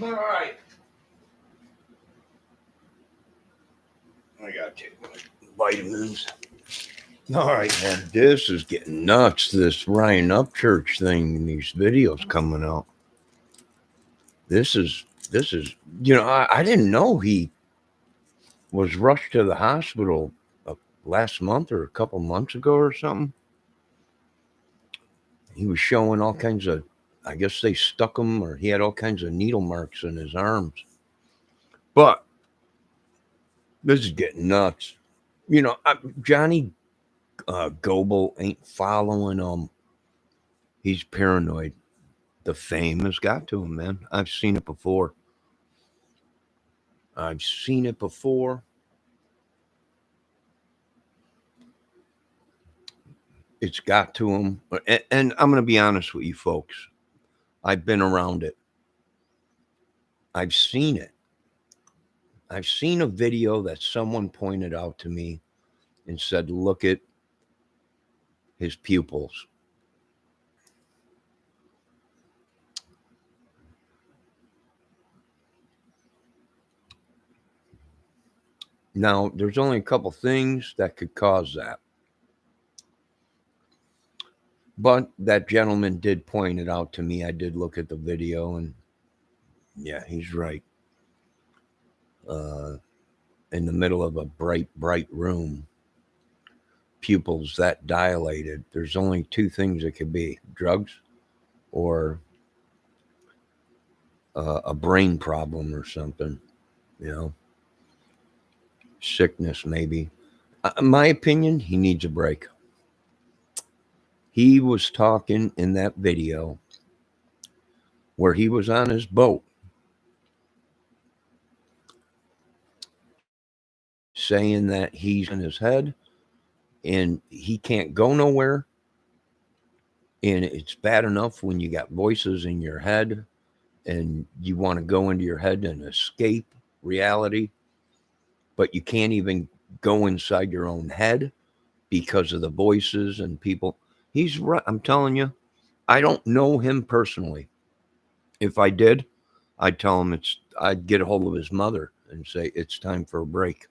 All right. I gotta take my vitamins. All right, man. This is getting nuts. This Ryan Upchurch thing. These videos coming out. This is. I didn't know he was rushed to the hospital last month or a couple months ago or something. He was showing all kinds of. I guess they stuck him, or he had all kinds of needle marks in his arms. But this is getting nuts. Johnny Goebel ain't following him. He's paranoid. The fame has got to him, man. I've seen it before. It's got to him. And I'm going to be honest with you folks. I've been around it. I've seen it. I've seen a video that someone pointed out to me and said, look at his pupils. Now, there's only a couple things that could cause that. But that gentleman did point it out to me. I did look at the video, and yeah, he's right. In the middle of a bright room, pupils that dilated, there's only two things it could be: drugs or a brain problem or something, sickness maybe. In my opinion, he needs a break. He was talking in that video where he was on his boat saying that he's in his head and he can't go nowhere. And it's bad enough when you got voices in your head and you want to go into your head and escape reality, but you can't even go inside your own head because of the voices and people. He's right. I'm telling you, I don't know him personally. If I did, I'd tell him I'd get a hold of his mother and say, it's time for a break.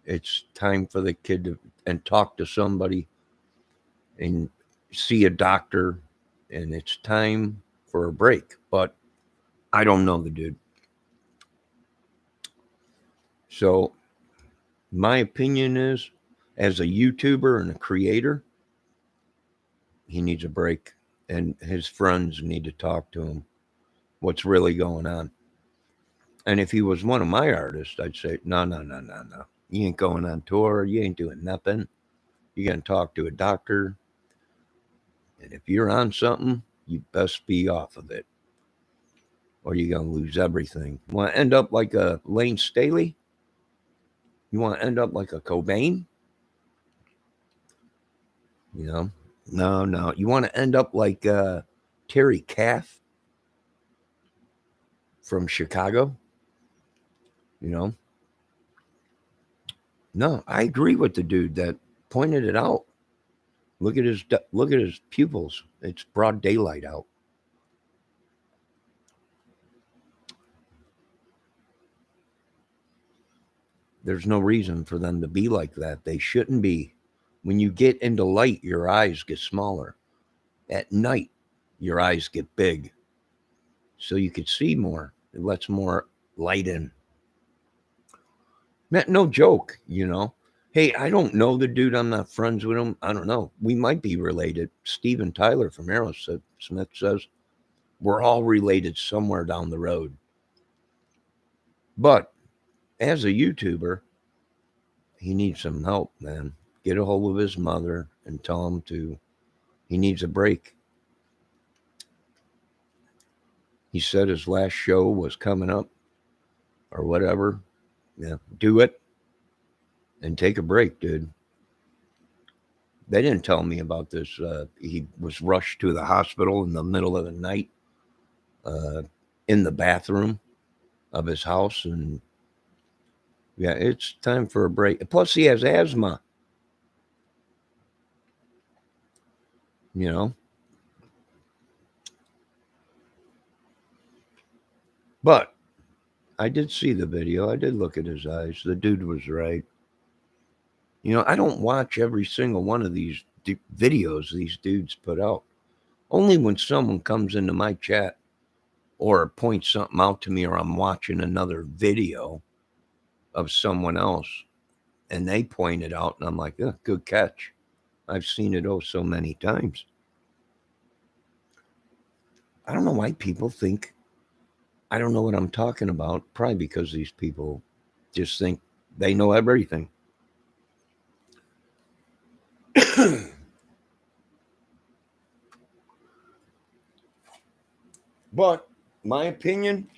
It's time for the kid to and talk to somebody and see a doctor, and it's time for a break. But I don't know the dude. So my opinion is, as a YouTuber and a creator, he needs a break, and his friends need to talk to him. What's really going on? And if he was one of my artists, I'd say, no. You ain't going on tour. You ain't doing nothing. You're going to talk to a doctor. And if you're on something, you best be off of it, or you're going to lose everything. You want to end up like a Lane Staley? You want to end up like a Cobain? No. You want to end up like Terry Kath from Chicago? No, I agree with the dude that pointed it out. Look at his pupils. It's broad daylight out. There's no reason for them to be like that. They shouldn't be. When you get into light, your eyes get smaller. At night, your eyes get big. So you could see more. It lets more light in. No joke, Hey, I don't know the dude. I'm not friends with him. I don't know. We might be related. Steven Tyler from Aerosmith says we're all related somewhere down the road. But as a YouTuber, he needs some help, man. Get a hold of his mother and tell him he needs a break. He said his last show was coming up or whatever. Yeah, do it and take a break, dude. They didn't tell me about this. He was rushed to the hospital in the middle of the night in the bathroom of his house. And yeah, it's time for a break. Plus, he has asthma. But I did see the video. I did look at his eyes. The dude was right. I don't watch every single one of these videos these dudes put out. Only when someone comes into my chat or points something out to me, or I'm watching another video of someone else and they point it out and I'm like, oh, good catch. I've seen it so many times. I don't know why people think I don't know what I'm talking about. Probably because these people just think they know everything. But my opinion,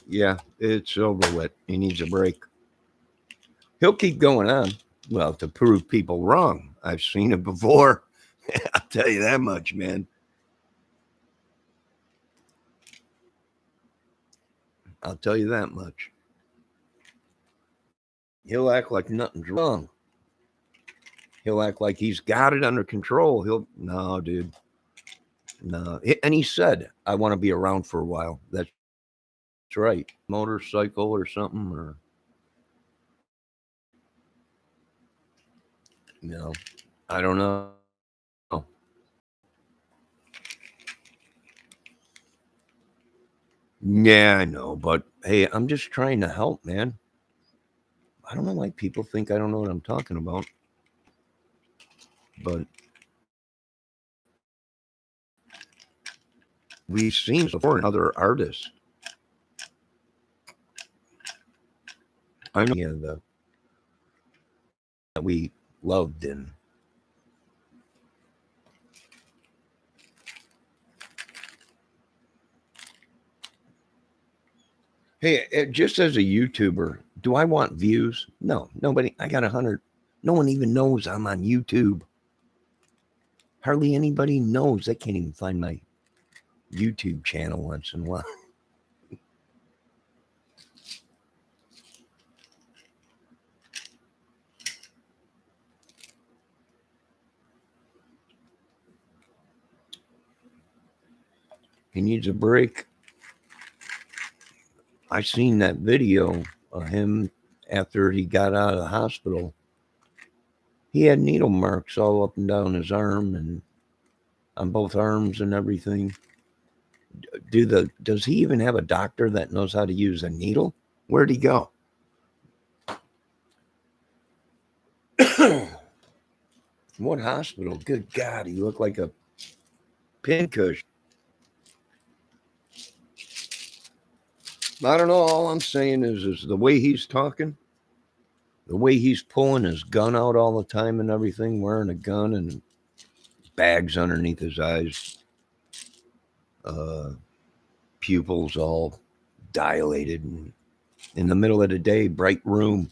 yeah, it's over with. He needs a break. He'll keep going on. Well, to prove people wrong. I've seen it before. I'll tell you that much, man. I'll tell you that much. He'll act like nothing's wrong. He'll act like he's got it under control. No, dude. No. And he said, I want to be around for a while. That's right. Motorcycle or something, or, I don't know. Yeah, I know. But hey, I'm just trying to help, man. I don't know why people think I don't know what I'm talking about. But we've seen before in other artists. I know that we loved and hey, just as a YouTuber, do I want views? No, nobody. I got 100. No one even knows I'm on YouTube. Hardly anybody knows. They can't even find my YouTube channel once in a while. He needs a break. I seen that video of him after he got out of the hospital. He had needle marks all up and down his arm and on both arms and everything. Does he even have a doctor that knows how to use a needle? Where'd he go? What hospital? Good God, he looked like a pincushion. I don't know. All I'm saying is the way he's talking, the way he's pulling his gun out all the time and everything, wearing a gun and bags underneath his eyes, pupils all dilated, and in the middle of the day, bright room.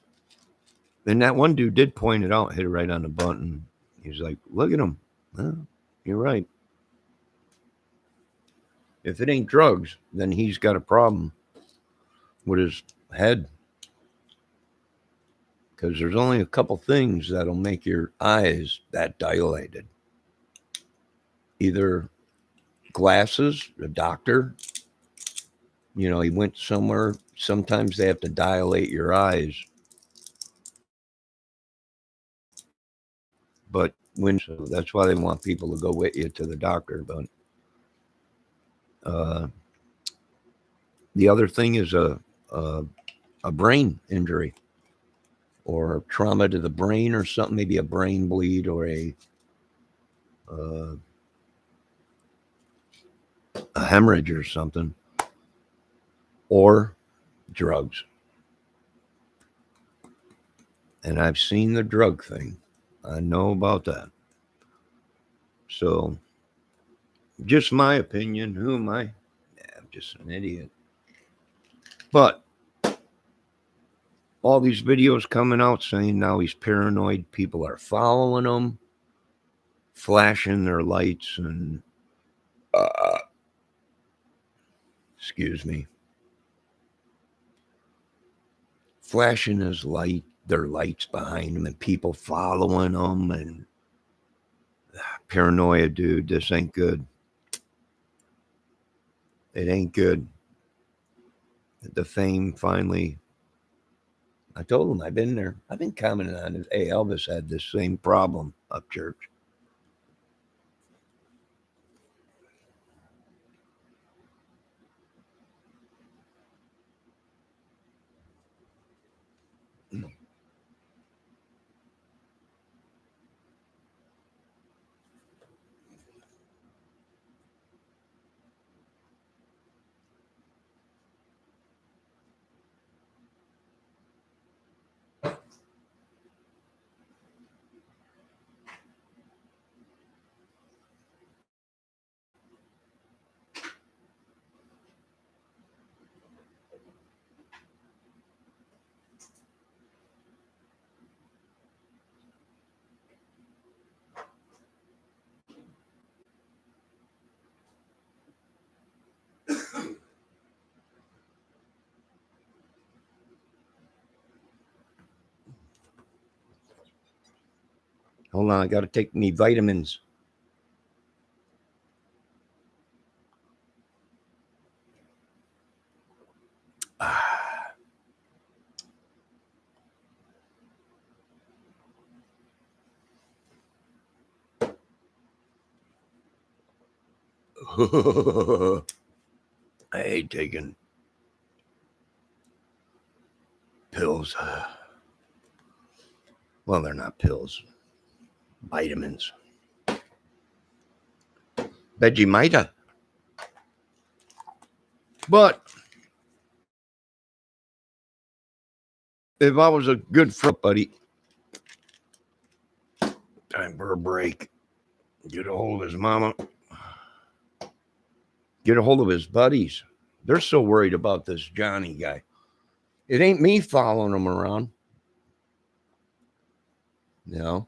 And that one dude did point it out, hit it right on the button. He's like, look at him. Well, you're right. If it ain't drugs, then he's got a problem with his head. Because there's only a couple things that'll make your eyes that dilated. Either glasses, a doctor, he went somewhere. Sometimes they have to dilate your eyes. But so that's why they want people to go with you to the doctor. But the other thing is a brain injury or trauma to the brain or something, maybe a brain bleed or a hemorrhage or something, or drugs. And I've seen the drug thing. I know about that. So, just my opinion. Who am I? I'm just an idiot. But all these videos coming out saying now he's paranoid. People are following him, flashing their lights and excuse me, flashing their lights behind him, and people following him, and paranoia, dude. This ain't good. It ain't good. the fame finally. I told him I've been there. I've been commenting on it. Hey, Elvis had this same problem up church. Hold on, I got to take me vitamins. I hate taking pills. Well, they're not pills, vitamins. Vegemita. But if I was a good friend, buddy, time for a break. Get a hold of his mama. Get a hold of his buddies. They're so worried about this Johnny guy. It ain't me following him around. You know,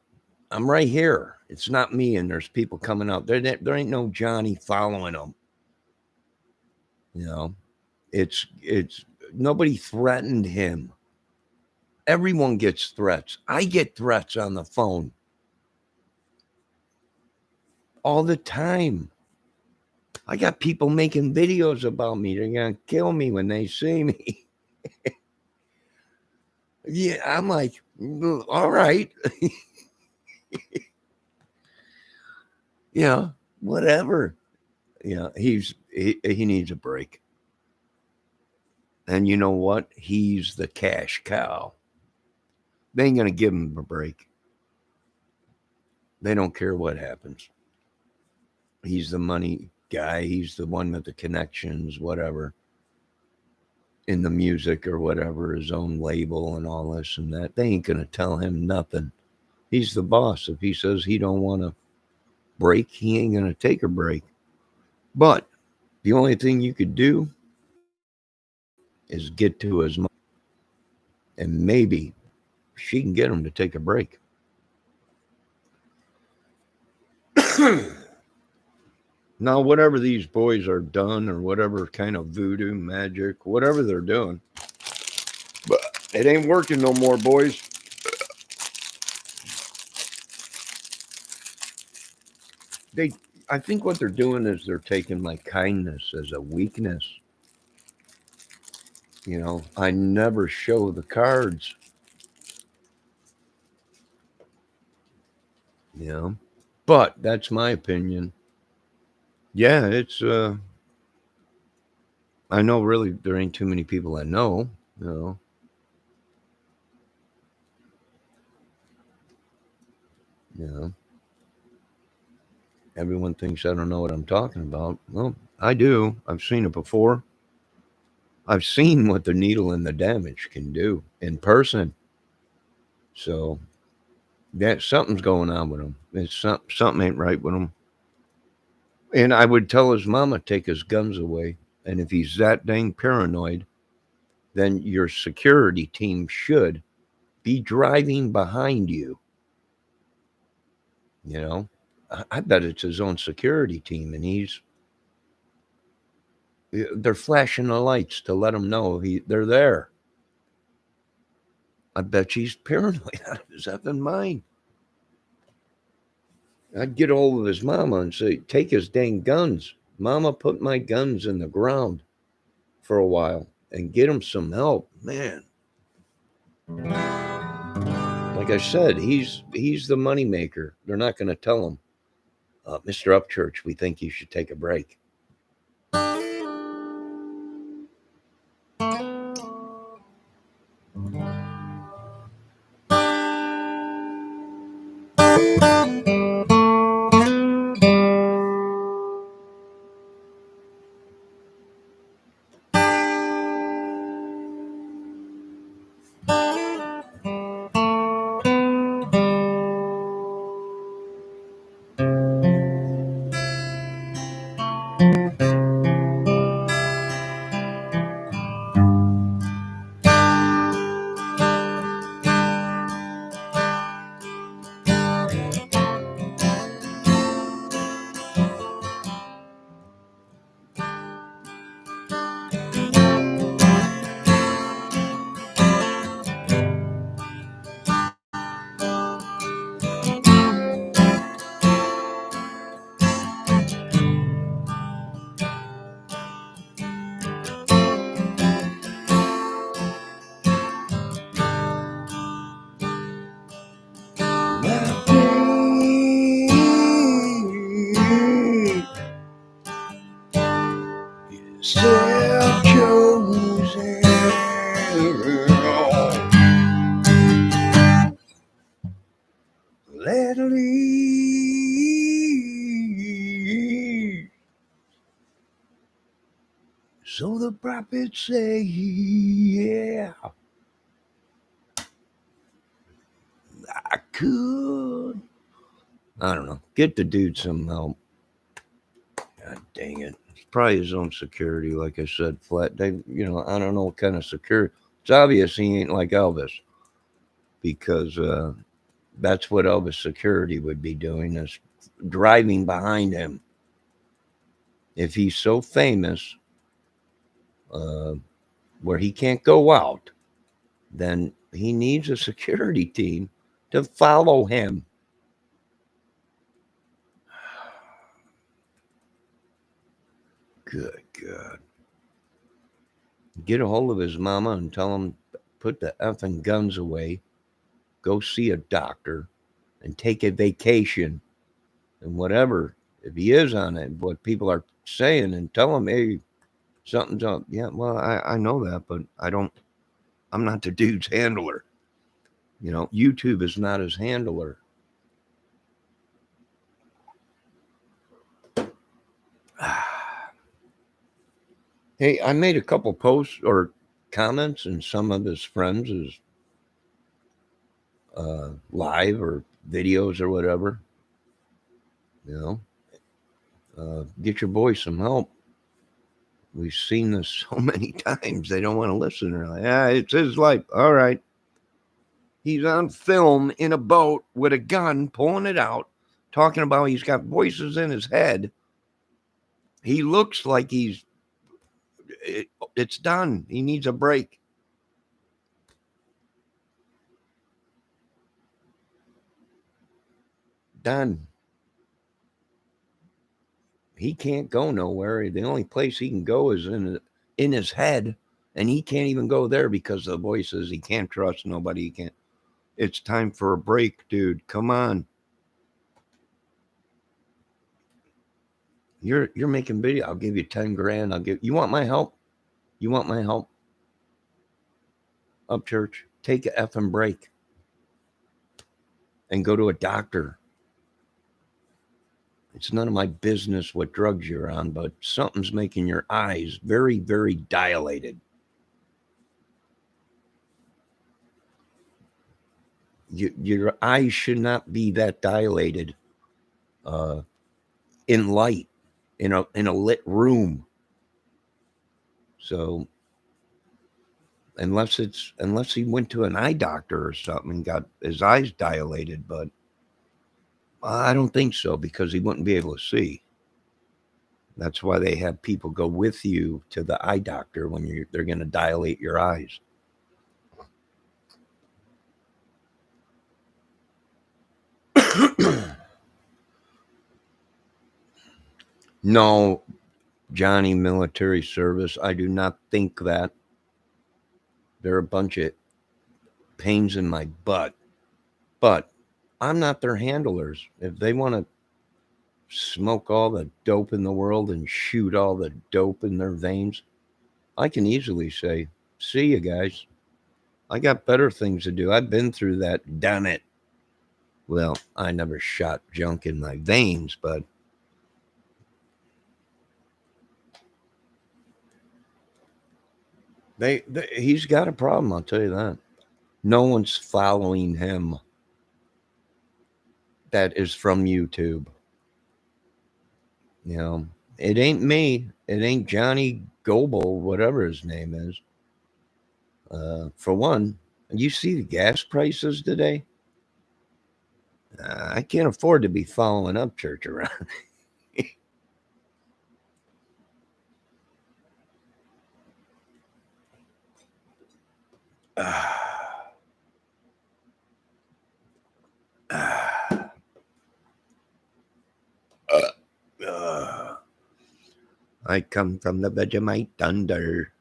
I'm right here. It's not me, and there's people coming out. There ain't no Johnny following him. You know, it's nobody threatened him. Everyone gets threats. I get threats on the phone all the time. I got people making videos about me. They're gonna kill me when they see me. Yeah, I'm like, all right. Yeah, whatever. Yeah, he needs a break. And you know what? He's the cash cow. They ain't gonna give him a break. They don't care what happens. He's the money guy. He's the one with the connections, whatever, in the music or whatever, his own label and all this and that. They ain't gonna tell him nothing. He's the boss. If he says he don't want to break, he ain't gonna take a break. But the only thing you could do is get to his mom, and maybe she can get him to take a break. Now, whatever these boys are done, or whatever kind of voodoo magic, whatever they're doing, but it ain't working no more, boys. They, I think what they're doing is they're taking my kindness as a weakness. You know, I never show the cards. You know, but that's my opinion. Yeah, it's I know really there ain't too many people that know, you know. You know. Everyone thinks I don't know what I'm talking about. Well, I do. I've seen it before. I've seen what the needle and the damage can do in person. So that something's going on with him. It's something ain't right with him. And I would tell his mama take his guns away. And if he's that dang paranoid, then your security team should be driving behind you. You know, I bet it's his own security team, and they're flashing the lights to let him know they're there. I bet he's paranoid out of his effing mind. I'd get a hold of his mama and say, take his dang guns. Mama put my guns in the ground for a while. and get him some help, man. Like I said, he's the moneymaker. They're not going to tell him, Mr. Upchurch, we think you should take a break. Self-chosen. Let lead. So the prophets say, yeah, I could. I don't know. Get the dude some help. God dang it. It's probably his own security, like I said, flat. They, I don't know what kind of security. It's obvious he ain't like Elvis, because that's what Elvis security would be doing, is driving behind him. If he's so famous where he can't go out, then he needs a security team to follow him. Good God. Get a hold of his mama and tell him, put the effing guns away, go see a doctor, and take a vacation. And whatever, if he is on it, what people are saying, and tell him, hey, something's up. Yeah, well, I know that, but I'm not the dude's handler. YouTube is not his handler. Hey, I made a couple posts or comments in some of his friends' live or videos or whatever. Get your boy some help. We've seen this so many times. They don't want to listen. They're like, it's his life. All right. He's on film in a boat with a gun, pulling it out, talking about he's got voices in his head. He looks like it's done. He needs a break. Done. He can't go nowhere. The only place he can go is in his head, and he can't even go there because the voices. He can't trust nobody. He can't. It's time for a break, dude. Come on. You're making video. I'll give you 10 grand. You want my help? You want my help? Upchurch, take a effing break and go to a doctor. It's none of my business what drugs you're on, but something's making your eyes very, very dilated. Your eyes should not be that dilated in light, in a lit room. So unless he went to an eye doctor or something and got his eyes dilated, but I don't think so, because he wouldn't be able to see. That's why they have people go with you to the eye doctor when they're going to dilate your eyes. No, Johnny, military service. I do not think that. They're a bunch of pains in my butt. But I'm not their handlers. If they want to smoke all the dope in the world and shoot all the dope in their veins, I can easily say, see you guys. I got better things to do. I've been through that, done it. Well, I never shot junk in my veins, but he's got a problem, I'll tell you that. No one's following him that is from YouTube. You know, it ain't me. It ain't Johnny Goebel, whatever his name is. For one, you see the gas prices today? I can't afford to be following Upchurch around. I come from the Vegemite thunder.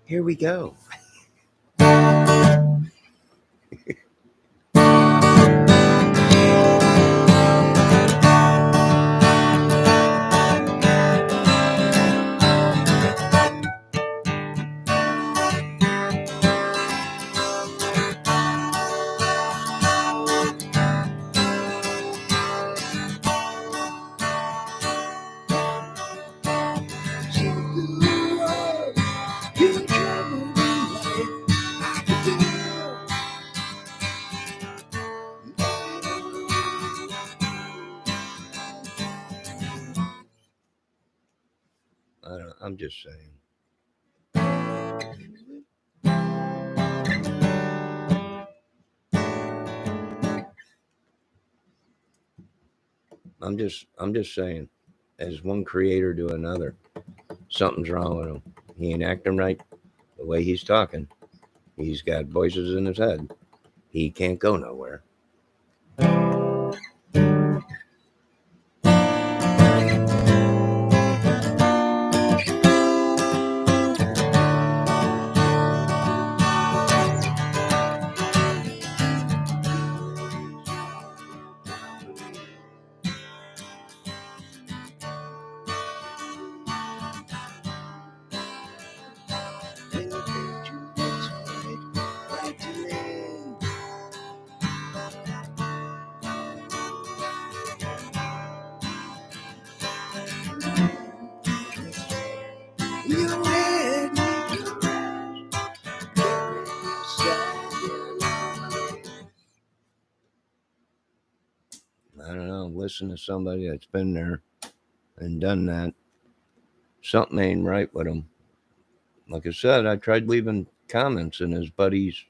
Here we go. I'm just saying. I'm just saying. As one creator to another, something's wrong with him. He ain't acting right. The way he's talking, he's got voices in his head. He can't go nowhere. I don't know. Listen to somebody that's been there and done that. Something ain't right with him. Like I said, I tried leaving comments in his buddies'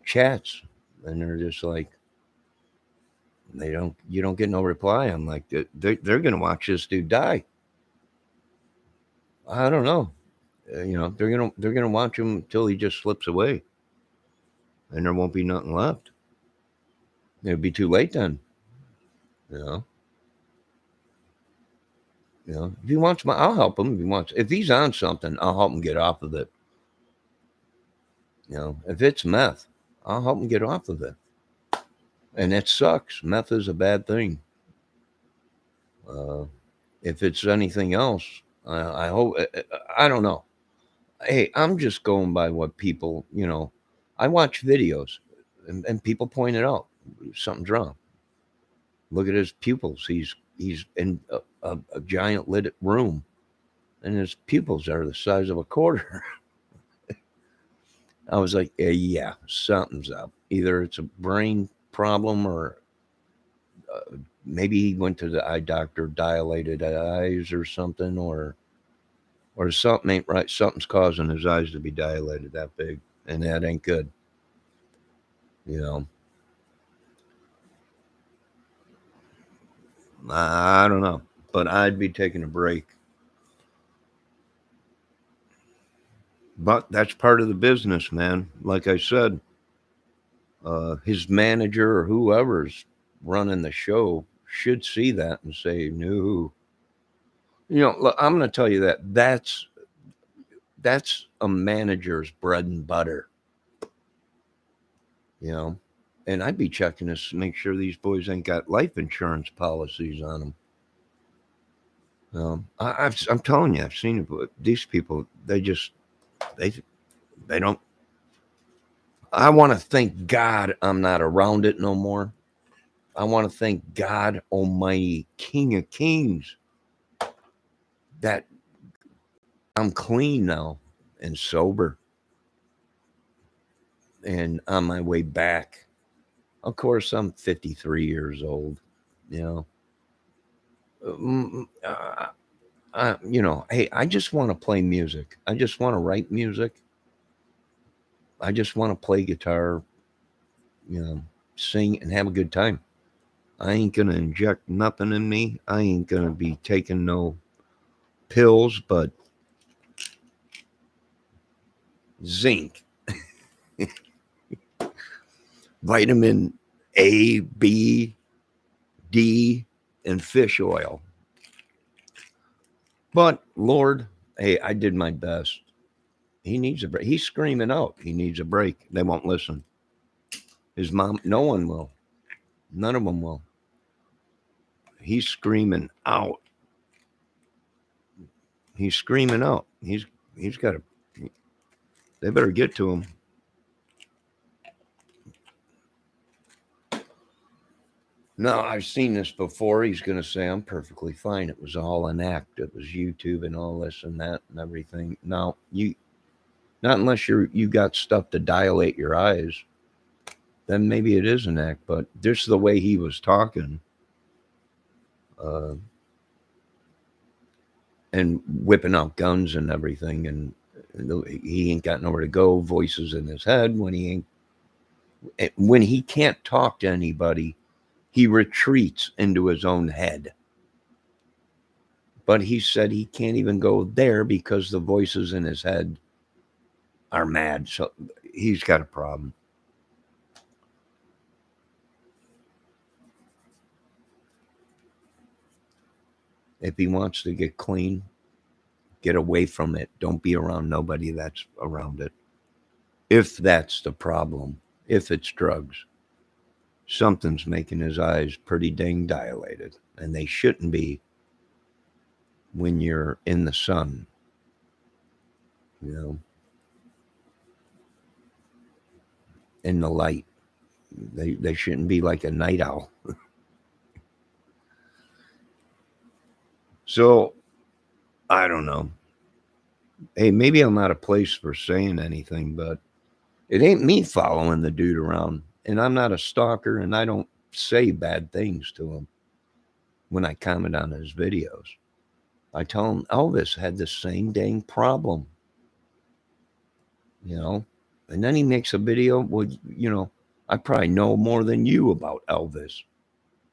chats, and they're just like, you don't get no reply. I'm like, they're gonna watch this dude die. I don't know. They're gonna watch him until he just slips away. and there won't be nothing left. It'll be too late then. You know. If he wants I'll help him. If he's on something, I'll help him get off of it. If it's meth, I'll help him get off of it. And it sucks. Meth is a bad thing. If it's anything else, I hope. I don't know. Hey, I'm just going by what people. I watch videos, and people point it out. Something's wrong. Look at his pupils. He's in a giant lit room, and his pupils are the size of a quarter. I was like, yeah, something's up. Either it's a brain problem, or maybe he went to the eye doctor, dilated eyes or something, or something ain't right. Something's causing his eyes to be dilated that big, and that ain't good. I don't know, but I'd be taking a break. But that's part of the business, man. Like I said, his manager or whoever's running the show should see that and say, no. Look, I'm going to tell you that's a manager's bread and butter. And I'd be checking this to make sure these boys ain't got life insurance policies on them. I'm telling you, I've seen it. But these people, they don't. I want to thank God I'm not around it no more. I want to thank God Almighty, King of Kings, that I'm clean now and sober and on my way back. Of course, I'm 53 years old. Hey, I just want to play music. I just want to write music. I just want to play guitar, sing and have a good time. I ain't going to inject nothing in me. I ain't going to be taking no pills, but zinc, vitamin A, B, D, and fish oil. But Lord, hey, I did my best. He needs a break. He's screaming out. He needs a break. They won't listen. His mom, no one will. None of them will. He's screaming out. He's screaming out. He's got to. They better get to him. No, I've seen this before. He's going to say, I'm perfectly fine. It was all an act. It was YouTube and all this and that and everything. No, not unless you got stuff to dilate your eyes. Then maybe it is an act. But just the way he was talking and whipping out guns and everything, and he ain't got nowhere to go, voices in his head when he can't talk to anybody. He retreats into his own head. But he said he can't even go there because the voices in his head are mad. So he's got a problem. If he wants to get clean, get away from it. Don't be around nobody that's around it. If that's the problem, if it's drugs, something's making his eyes pretty dang dilated, and they shouldn't be when you're in the sun. In the light. They shouldn't be like a night owl. So, I don't know. Hey, maybe I'm out of place for saying anything, but it ain't me following the dude around. And I'm not a stalker, and I don't say bad things to him when I comment on his videos. I tell him Elvis had the same dang problem. And then he makes a video. Well, I probably know more than you about Elvis.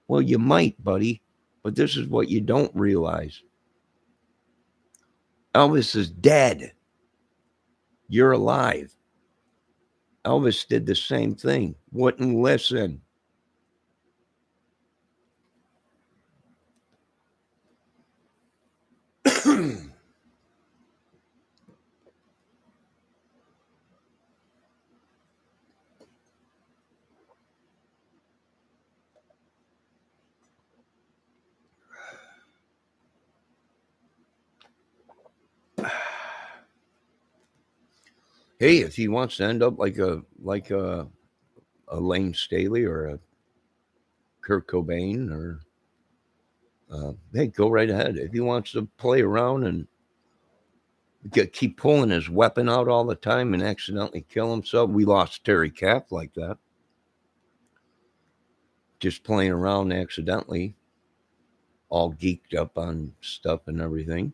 Well, you might, buddy, but this is what you don't realize. Elvis is dead. You're alive. Elvis did the same thing. Wouldn't listen. Hey, if he wants to end up like a Lane Staley or a Kurt Cobain, or hey, go right ahead. If he wants to play around and keep pulling his weapon out all the time and accidentally kill himself, we lost Terry Cap like that, just playing around accidentally, all geeked up on stuff and everything.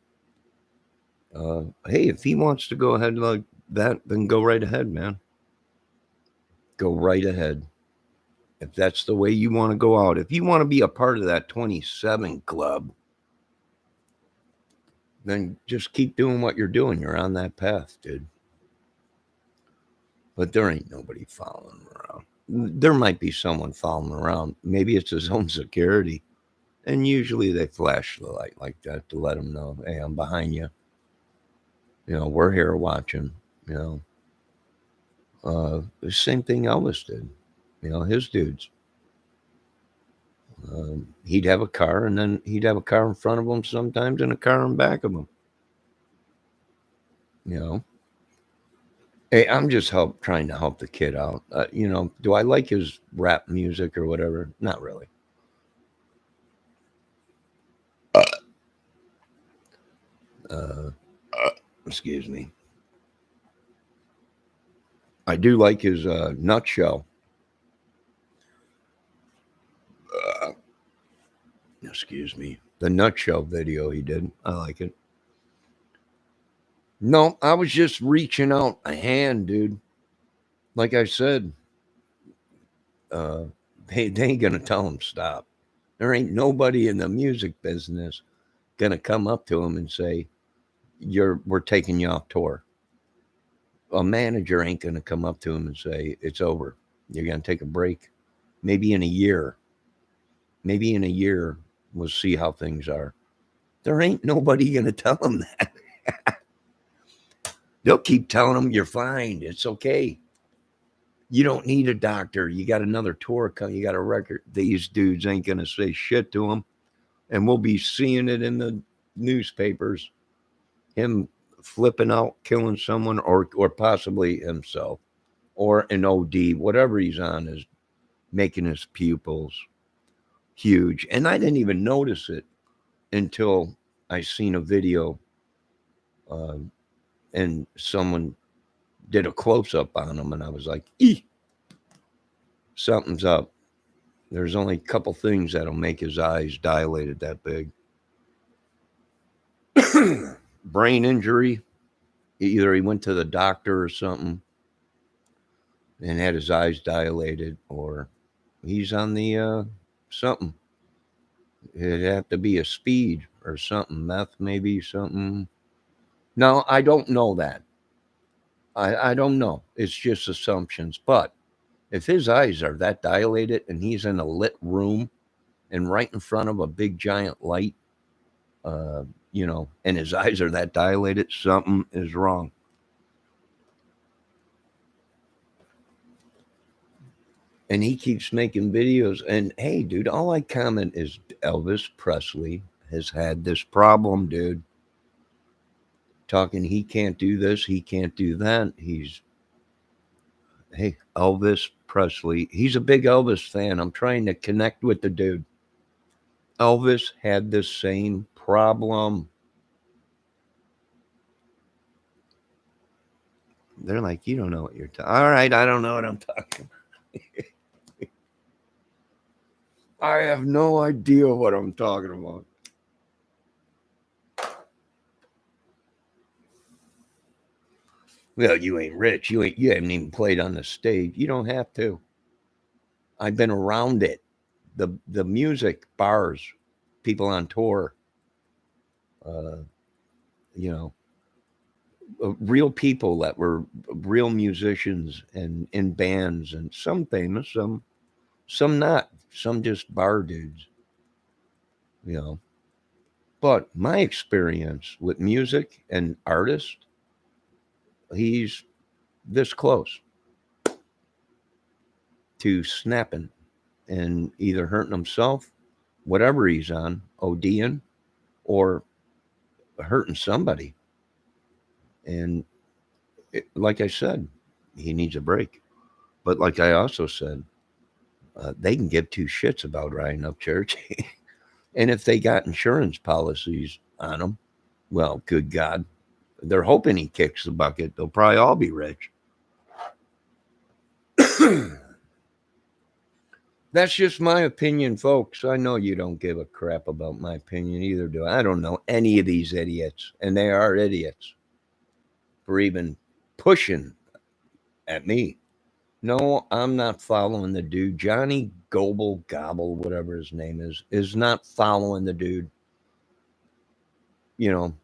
Hey, if he wants to go ahead like that, then go right ahead, man. Go right ahead. If that's the way you want to go out, if you want to be a part of that 27 club, then just keep doing what you're doing. You're on that path, dude. But there ain't nobody following him around. There might be someone following him around. Maybe it's his own security. And usually they flash the light like that to let him know, hey, I'm behind you. We're here watching. The same thing Elvis did. His dudes. He'd have a car, and then he'd have a car in front of him sometimes and a car in back of him. Hey, I'm just trying to help the kid out. Do I like his rap music or whatever? Not really. Excuse me. I do like his nutshell. Excuse me. The nutshell video he did. I like it. No, I was just reaching out a hand, dude. Like I said, they ain't gonna tell him stop. There ain't nobody in the music business gonna come up to him and say, we're taking you off tour. A manager ain't gonna come up to him and say, it's over. You're gonna take a break. Maybe in a year. We'll see how things are. There ain't nobody gonna tell him that. They'll keep telling him you're fine. It's okay. You don't need a doctor. You got another tour coming. You got a record. These dudes ain't going to say shit to him. And we'll be seeing it in the newspapers. Him flipping out, killing someone, or possibly himself. Or an OD. Whatever he's on is making his pupils huge. And I didn't even notice it until I seen a video and someone did a close-up on him, and I was like, something's up. There's only a couple things that'll make his eyes dilated that big. Brain injury. Either he went to the doctor or something and had his eyes dilated, or he's on the something. It'd have to be a speed or something. Meth, maybe something. No, I don't know that. I don't know. It's just assumptions. But if his eyes are that dilated and he's in a lit room and right in front of a big giant light, and his eyes are that dilated, something is wrong. And he keeps making videos. And hey, dude, all I comment is Elvis Presley has had this problem, dude. Talking he can't do this, he can't do that. Hey, Elvis Presley, he's a big Elvis fan. I'm trying to connect with the dude. Elvis had the same problem. They're like, you don't know what you're talking. All right, I don't know what I'm talking about. I have no idea what I'm talking about. Well, you ain't rich. You haven't even played on the stage. You don't have to. I've been around it. The music bars, people on tour. You know, real people that were real musicians and in bands, and some famous, some not, some just bar dudes, you know. But my experience with music and artists, he's this close to snapping and either hurting himself, whatever he's on, ODing, or hurting somebody. And like I said, he needs a break. But like I also said, they can give two shits about Ryan Upchurch. And if they got insurance policies on them, well, good God, they're hoping he kicks the bucket. They'll probably all be rich. That's just my opinion, folks. I know you don't give a crap about my opinion either, do I? I don't know any of these idiots, and they are idiots for even pushing at me. No, I'm not following the dude. Johnny Gobble, whatever his name is not following the dude. You know,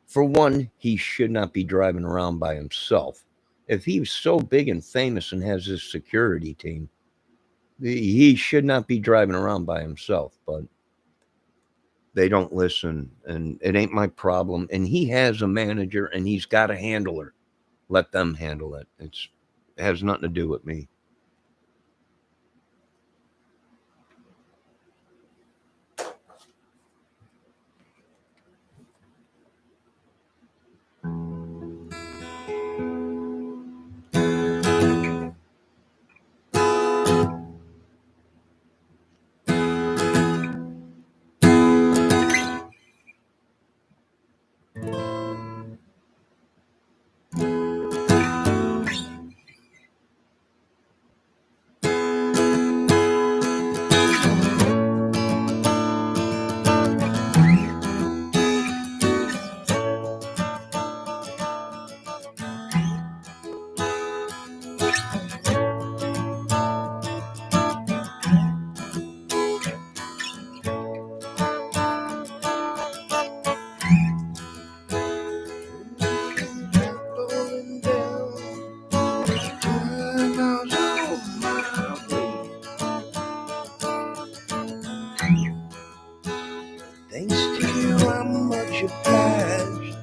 for one, he should not be driving around by himself. If he's so big and famous and has his security team, he should not be driving around by himself. But they don't listen, and it ain't my problem. And he has a manager, and he's got a handler. Let them handle it. It has nothing to do with me. Thanks to you, I'm much obliged.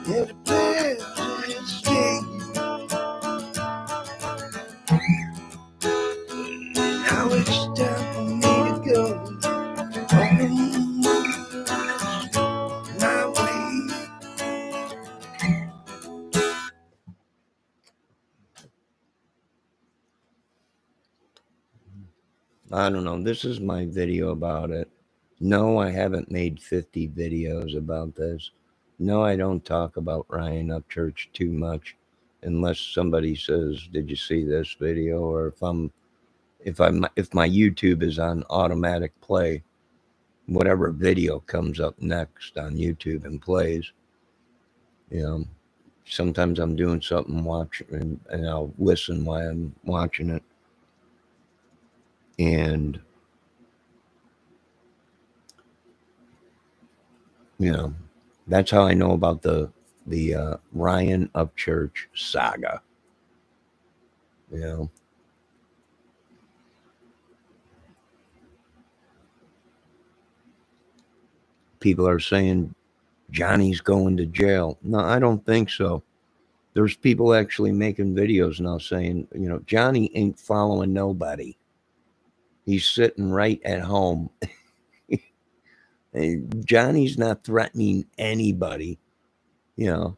It's a pleasure to see you. Now it's time for me to go on my way. I don't know. This is my video about it. No, I haven't made 50 videos about this. No, I don't talk about Ryan Upchurch too much unless somebody says, "Did you see this video?" Or if my YouTube is on automatic play, whatever video comes up next on YouTube and plays, you know, sometimes I'm doing something, watching, and I'll listen while I'm watching it. And you know, that's how I know about the Ryan Upchurch saga. You know, people are saying Johnny's going to jail. No, I don't think so. There's people actually making videos now saying, you know, Johnny ain't following nobody. He's sitting right at home. Johnny's not threatening anybody. You know,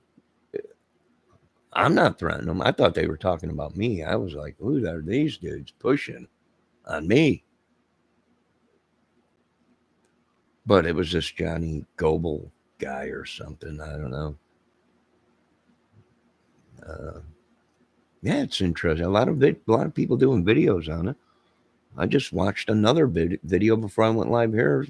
I'm not threatening them. I thought they were talking about me. I was like, who are these dudes pushing on me? But it was this Johnny Gobble guy or something. I don't know. Yeah, it's interesting. A lot of people doing videos on it. I just watched another video before I went live here,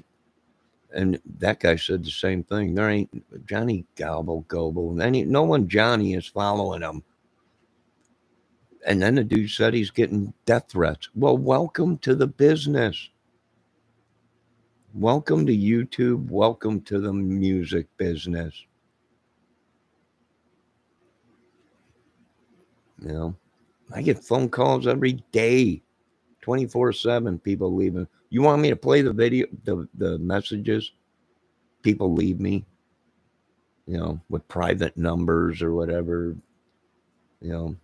and that guy said the same thing. There ain't Johnny Gobble, no one Johnny is following him. And then the dude said he's getting death threats. Well, welcome to the business. Welcome to YouTube. Welcome to the music business. You know, I get phone calls every day, 24/7. People leaving. You want me to play the video, the messages people leave me, with private numbers or whatever, you know.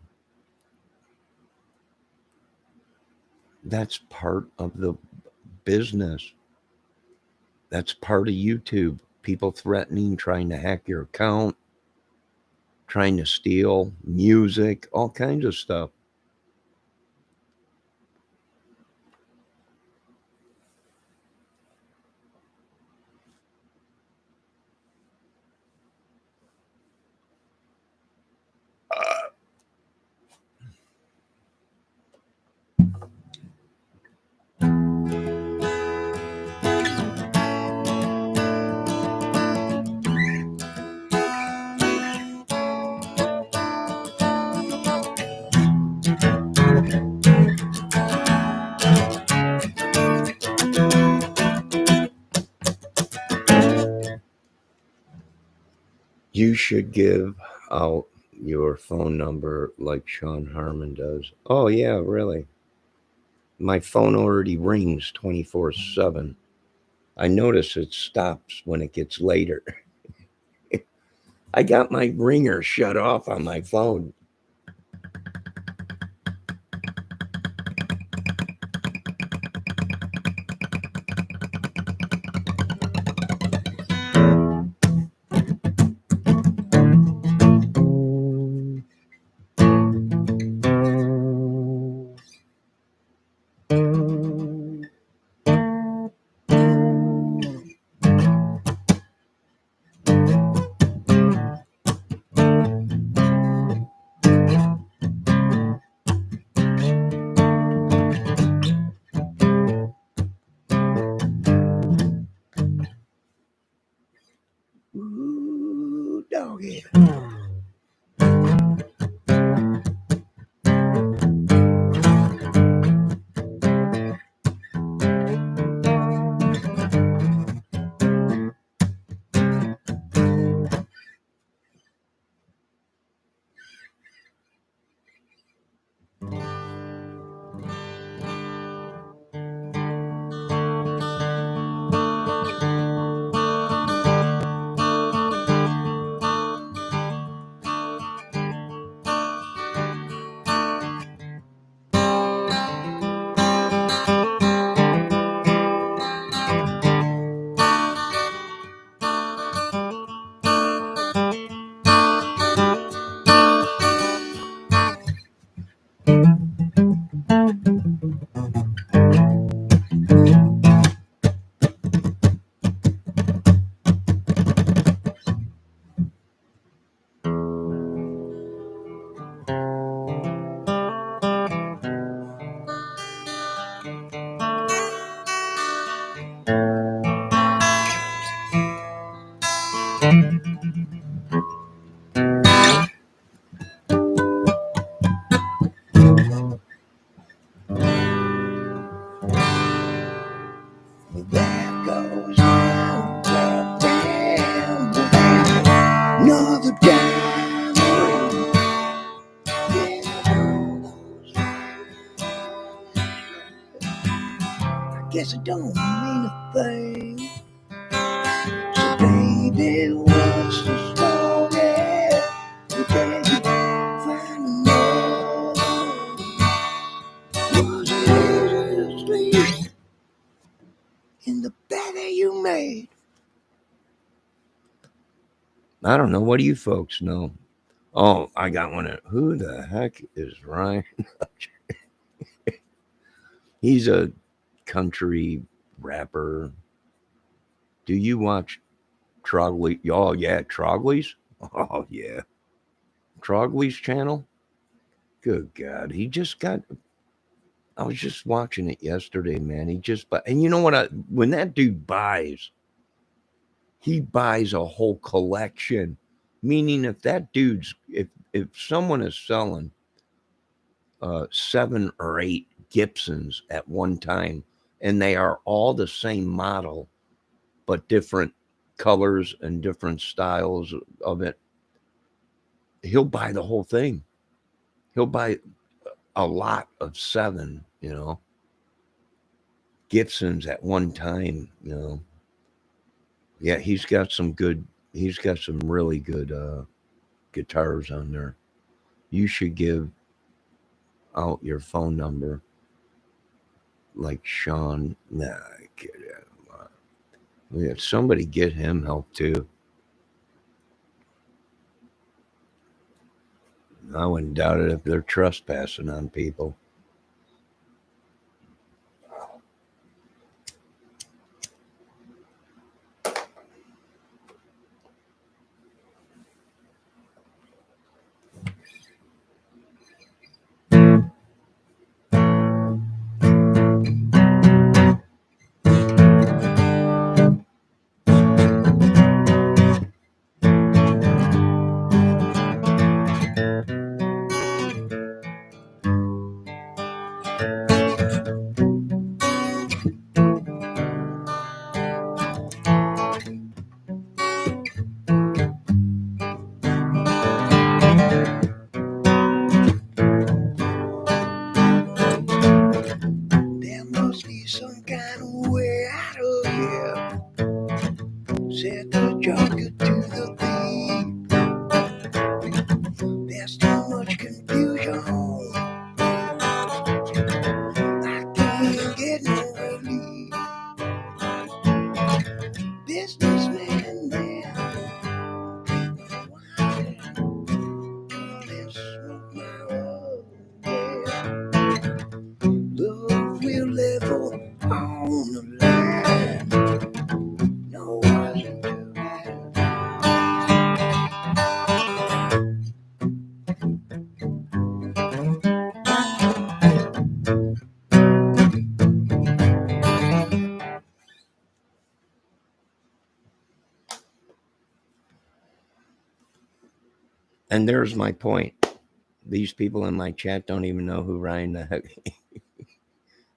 That's part of the business. That's part of YouTube. People threatening, trying to hack your account, trying to steal music, all kinds of stuff. You should give out your phone number like Sean Harmon does. Oh, yeah, really. My phone already rings 24/7. I notice it stops when it gets later. I got my ringer shut off on my phone. Ooh, doggy. That goes round and round, another time. I guess it don't mean a thing. So baby, what's the story? You can't find another. Was it easy to sleep in the bed that you made? I don't know. What do you folks know? Oh, I got one. Who the heck is Ryan? He's a country rapper. Do you watch Trogley? Oh, yeah, Trogley's? Oh, yeah. Trogley's channel? Good God. He just got. I was just watching it yesterday, man. And you know what? When that dude buys, he buys a whole collection. Meaning, if someone is selling 7 or 8 Gibsons at one time, and they are all the same model, but different colors and different styles of it, he'll buy the whole thing. He'll buy a lot of 7, Gibsons at one time, Yeah, he's got some really good guitars on there. You should give out your phone number like Sean. Nah, I get it. Yeah, somebody get him help too. I wouldn't doubt it if they're trespassing on people. There must be some kind of way out of here, said the joker to the thief. There's too much confusion. I can't get no relief. Businessman there, why don't smoke my oil? Love will level on the line. No, wasn't too bad. And there's my point. These people in my chat don't even know who Ryan the heck.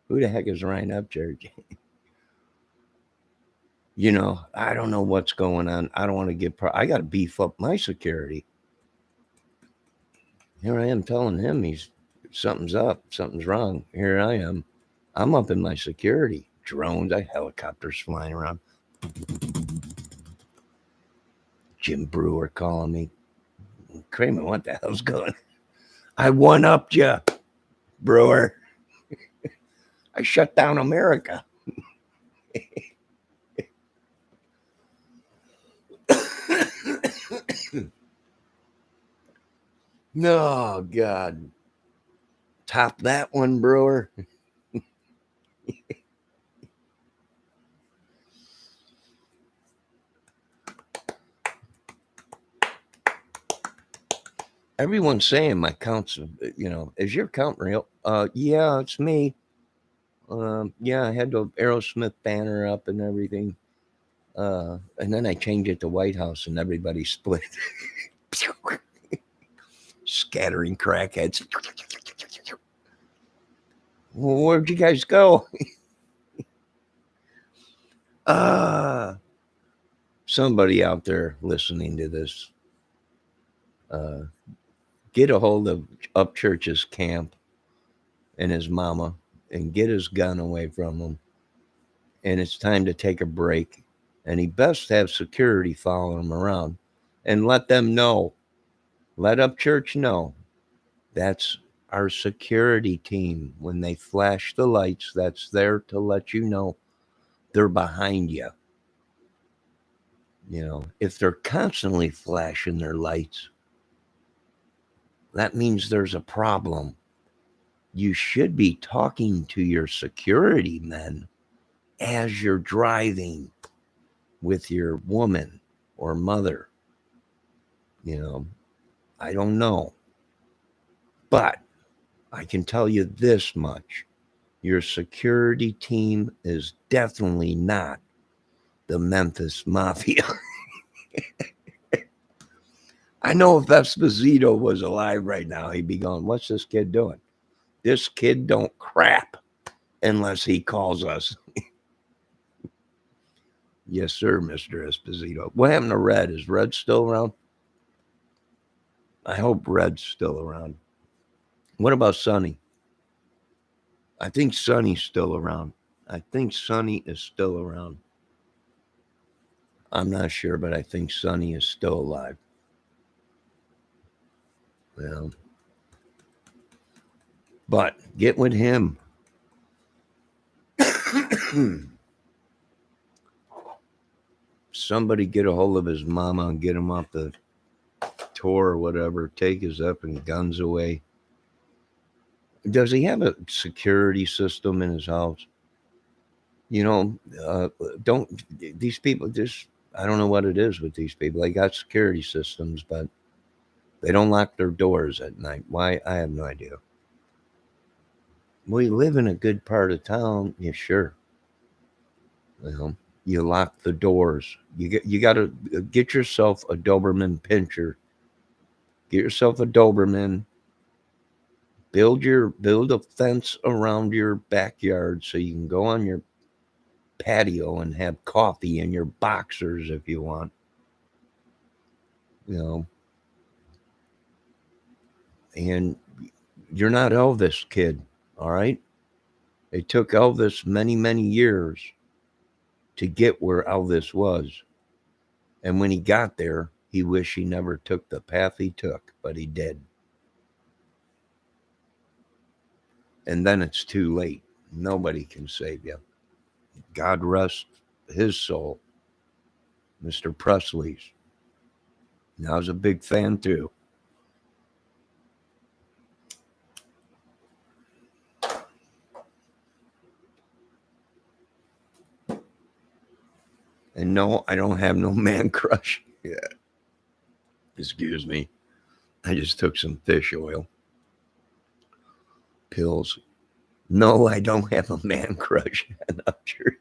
Who the heck is Ryan Upchurch? I don't know what's going on. I don't want to get. I got to beef up my security. Here I am telling him something's up, something's wrong. Here I am. I'm up in my security. Drones, helicopters flying around. Jim Brewer calling me. Kramer, what the hell's going on? I one-upped you, Brewer. I shut down America. No, God. Top that one, Brewer. Everyone's saying my count's, is your count real? Yeah, it's me. Yeah, I had the Aerosmith banner up and everything. And then I changed it to White House and everybody split. Scattering crackheads. Well, where'd you guys go? Somebody out there listening to this, get a hold of Upchurch's camp and his mama and get his gun away from him. And it's time to take a break. And he best have security following him around and let them know. Let Upchurch know. That's our security team. When they flash the lights, that's there to let you know they're behind you. If they're constantly flashing their lights, that means there's a problem. You should be talking to your security men as you're driving with your woman or mother. I don't know. But I can tell you this much. Your security team is definitely not the Memphis Mafia. I know if Esposito was alive right now, he'd be going, what's this kid doing? This kid don't crap unless he calls us. Yes, sir, Mr. Esposito. What happened to Red? Is Red still around? I hope Red's still around. What about Sonny? I think Sonny's still around. I think Sonny is still around. I'm not sure, but I think Sonny is still alive. Well, but get with him. Somebody get a hold of his mama and get him off the tour or whatever. Take his up and guns away. Does he have a security system in his house? You know, don't these people just, I don't know what it is with these people. They got security systems, but they don't lock their doors at night. Why? I have no idea. Well, you live in a good part of town. Yeah, sure. Well, you lock the doors. You got to get yourself a Doberman pincher. Get yourself a Doberman. Build a fence around your backyard so you can go on your patio and have coffee in your boxers if you want. You know, and you're not Elvis, kid. All right. It took Elvis many, many years to get where Elvis was. And when he got there, he wished he never took the path he took, but he did. And then it's too late. Nobody can save you. God rest his soul, Mr. Presley's. And I was a big fan too. And no, I don't have no man crush. Yeah. Excuse me. I just took some fish oil pills. No, I don't have a man crush on upchurch.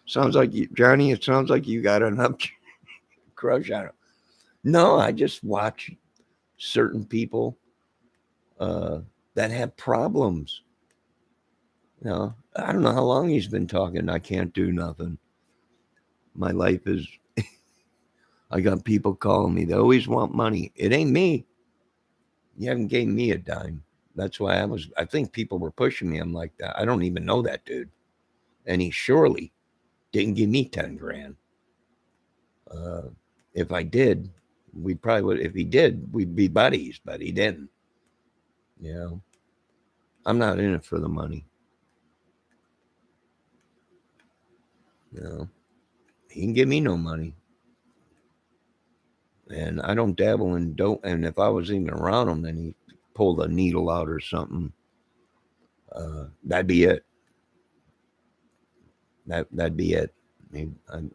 Sounds like you, Johnny. It sounds like you got an upchurch crush on him. No, I just watch certain people that have problems. You know, I don't know how long he's been talking. I can't do nothing. My life is. I got people calling me. They always want money. It ain't me. You haven't gave me a dime. That's why I think people were pushing me. I'm like that. I don't even know that dude. And he surely didn't give me 10 grand. If I did, we probably would. If he did, we'd be buddies, but he didn't. You know, I'm not in it for the money. You know, he can give me no money. And I don't dabble in dope. And if I was even around him and he pulled a needle out or something, that'd be it. That'd be it.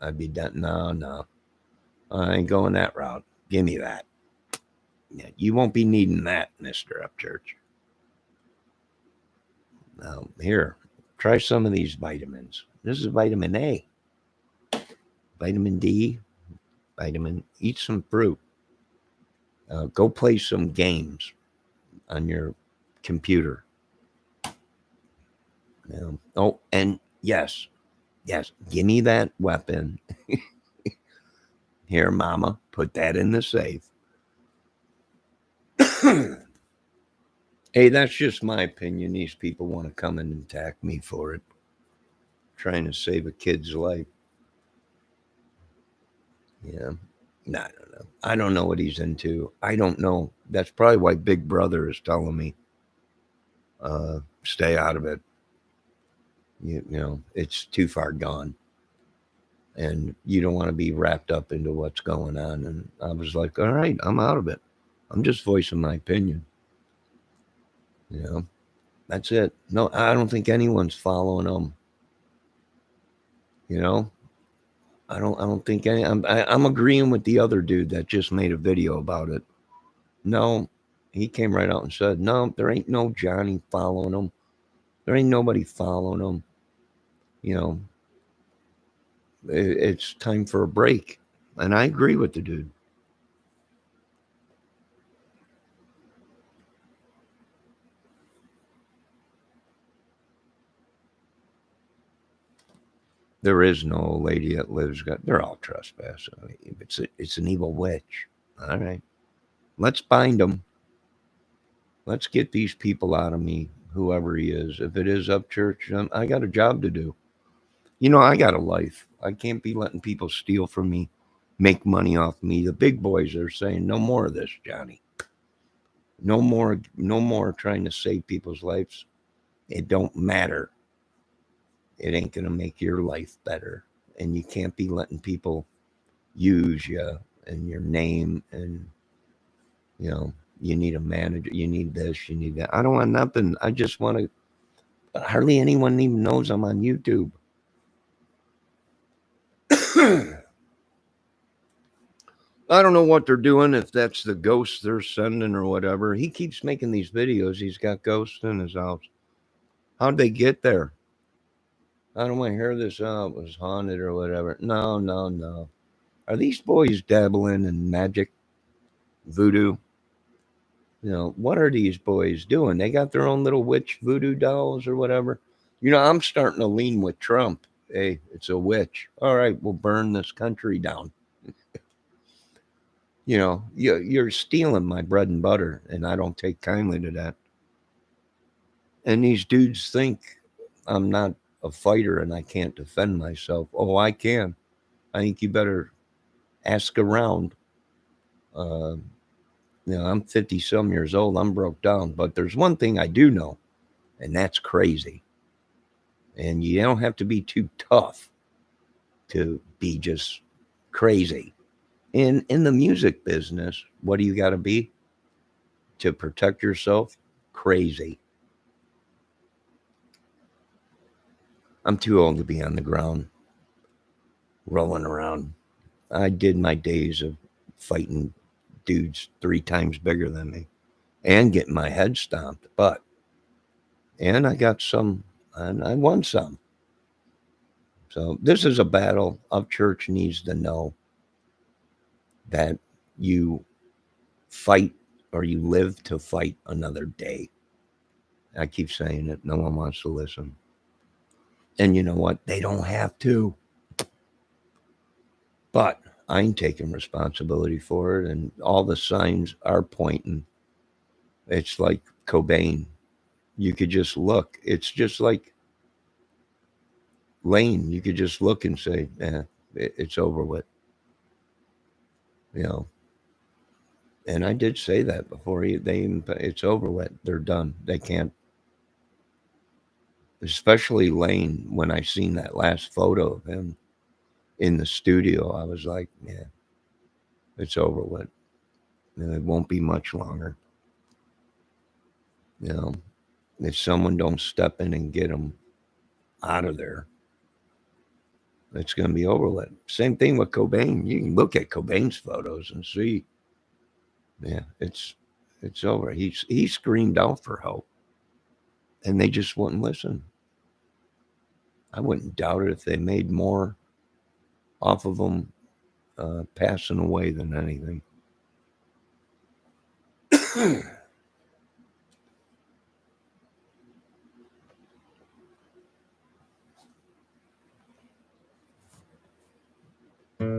I'd be done. No. I ain't going that route. Give me that. Yeah, you won't be needing that, Mr. Upchurch. Now, here, try some of these vitamins. This is vitamin A, vitamin D, eat some fruit. Go play some games on your computer. Oh, and yes, give me that weapon. Here, mama, put that in the safe. Hey, that's just my opinion. These people want to come and attack me for it. Trying to save a kid's life. Yeah. No, I don't know. I don't know what he's into. I don't know. That's probably why Big Brother is telling me, stay out of it. You know, it's too far gone. And you don't want to be wrapped up into what's going on. And I was like, all right, I'm out of it. I'm just voicing my opinion. You know, that's it. No, I don't think anyone's following them. You know, I don't think any. I'm agreeing with the other dude that just made a video about it. No, he came right out and said, no, there ain't no Johnny following him. There ain't nobody following him. You know, it's time for a break. And I agree with the dude. There is no old lady that lives. They're all trespassing. It's an evil witch. All right, let's bind them. Let's get these people out of me, whoever he is. If it is upchurch, I got a job to do. I got a life. I can't be letting people steal from me, make money off me. The big boys are saying, no more of this, Johnny. No more, no more trying to save people's lives. It don't matter. It ain't gonna make your life better. And you can't be letting people use you and your name and you need a manager, you need this, you need that. I don't want nothing. I just want to. Hardly anyone even knows I'm on YouTube. I don't know what they're doing, if that's the ghosts they're sending or whatever. He keeps making these videos. He's got ghosts in his house. How'd they get there? I don't want to hear this. Oh, it was haunted or whatever. No, no, no. Are these boys dabbling in magic, voodoo? What are these boys doing? They got their own little witch voodoo dolls or whatever. I'm starting to lean with Trump. Hey, it's a witch. All right, we'll burn this country down. You're stealing my bread and butter, and I don't take kindly to that. And these dudes think I'm not a fighter and I can't defend myself. Oh, I can. I think you better ask around. I'm 50 some years old. I'm broke down. But there's one thing I do know, and that's crazy. And you don't have to be too tough to be just crazy. In the music business, what do you got to be to protect yourself? Crazy. I'm too old to be on the ground, rolling around. I did my days of fighting dudes 3 times bigger than me and getting my head stomped. And I got some, and I won some. So this is a battle. Upchurch needs to know that you fight or you live to fight another day. I keep saying it. No one wants to listen. And you know what? They don't have to. But I ain't taking responsibility for it. And all the signs are pointing. It's like Cobain. You could just look. It's just like Lane. You could just look and say, it's over with. And I did say that before it's over with. They're done. They can't. Especially Lane, when I seen that last photo of him in the studio, I was like, yeah, it's over with. It won't be much longer. If someone don't step in and get him out of there, it's going to be over with. Same thing with Cobain. You can look at Cobain's photos and see, yeah, it's over. He screamed out for help, and they just wouldn't listen. I wouldn't doubt it if they made more off of them passing away than anything. I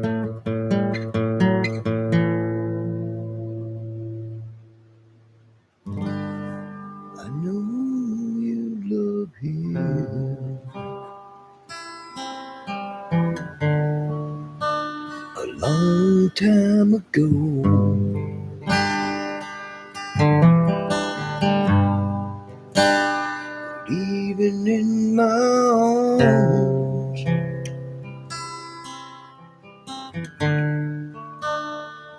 know you love him a long time ago. Even in my arms,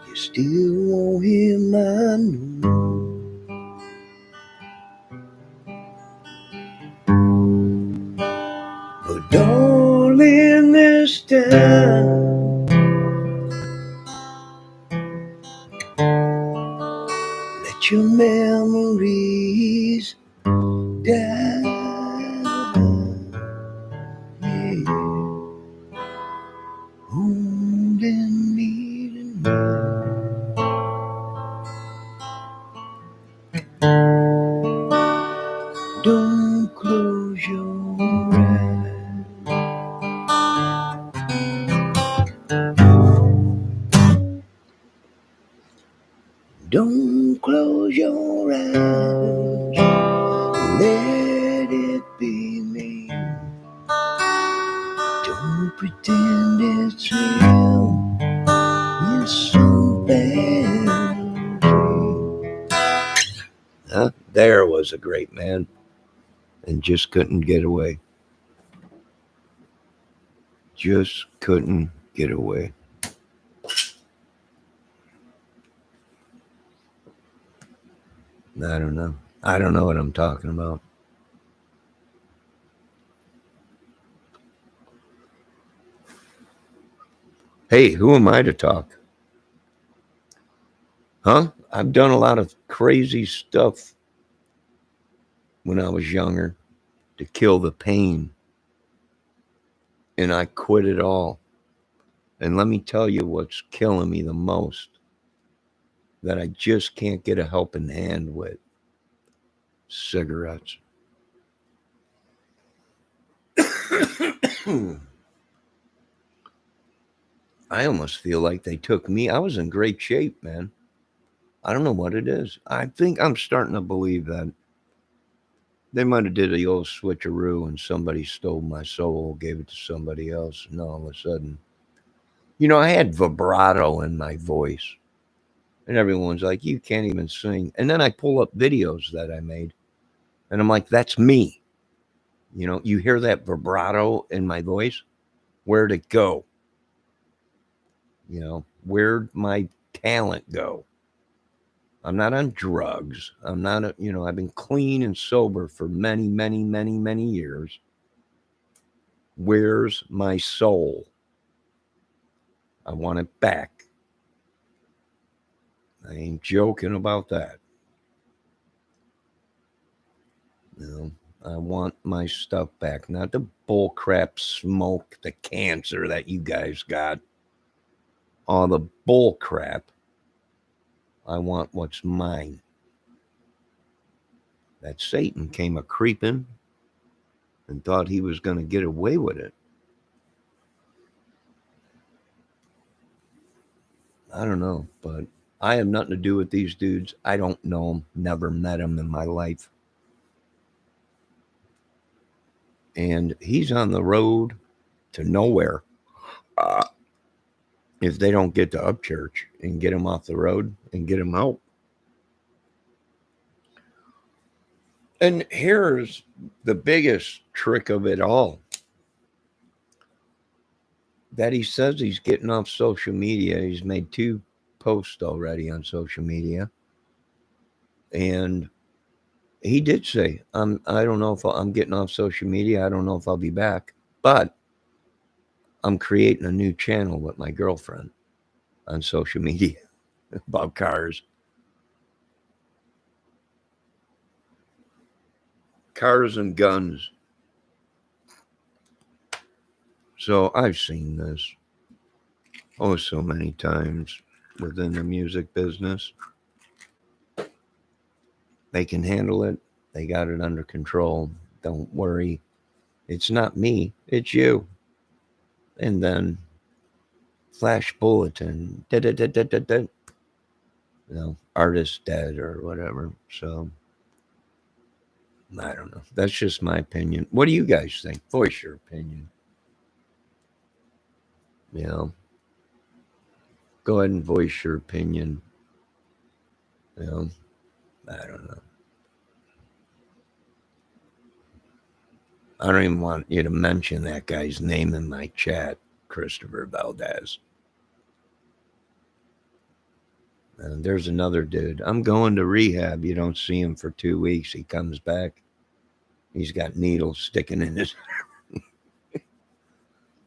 you still want him, I know. But darling, this time, let your memories die. Yeah. Holding me tonight. Don't close your eyes. Don't close your eyes. Let it be me. Don't pretend it's real. It's so bad. There was a great man and just couldn't get away. Just couldn't get away. I don't know. I don't know what I'm talking about. Hey, who am I to talk? Huh? I've done a lot of crazy stuff when I was younger to kill the pain. And I quit it all. And let me tell you what's killing me the most that I just can't get a helping hand with. Cigarettes. I almost feel like they took me. I was in great shape, man. I don't know what it is. I think I'm starting to believe that they might have did the old switcheroo and somebody stole my soul, gave it to somebody else, and all of a sudden, I had vibrato in my voice, and everyone's like, "You can't even sing." And then I pull up videos that I made, and I'm like, "That's me." You hear that vibrato in my voice? Where'd it go? Where'd my talent go? I'm not on drugs. I'm not, I've been clean and sober for many, many, many, many years. Where's my soul? I want it back. I ain't joking about that. I want my stuff back, not the bullcrap smoke, the cancer that you guys got. All the bullcrap. I want what's mine. That Satan came a creeping and thought he was going to get away with it. I don't know, but I have nothing to do with these dudes. I don't know them, never met them in my life. And he's on the road to nowhere. If they don't get to Upchurch and get him off the road and get him out. And here's the biggest trick of it all. That he says he's getting off social media. He's made 2 posts already on social media. And he did say, I don't know if I'm getting off social media. I don't know if I'll be back. But I'm creating a new channel with my girlfriend on social media about cars. Cars and guns. So I've seen this so many times within the music business. They can handle it. They got it under control. Don't worry. It's not me. It's you. And then flash bulletin. Artist dead or whatever. So I don't know. That's just my opinion. What do you guys think? Voice your opinion. Go ahead and voice your opinion. I don't know. I don't even want you to mention that guy's name in my chat, Christopher Valdez. And there's another dude. I'm going to rehab. You don't see him for 2 weeks. He comes back. He's got needles sticking in his.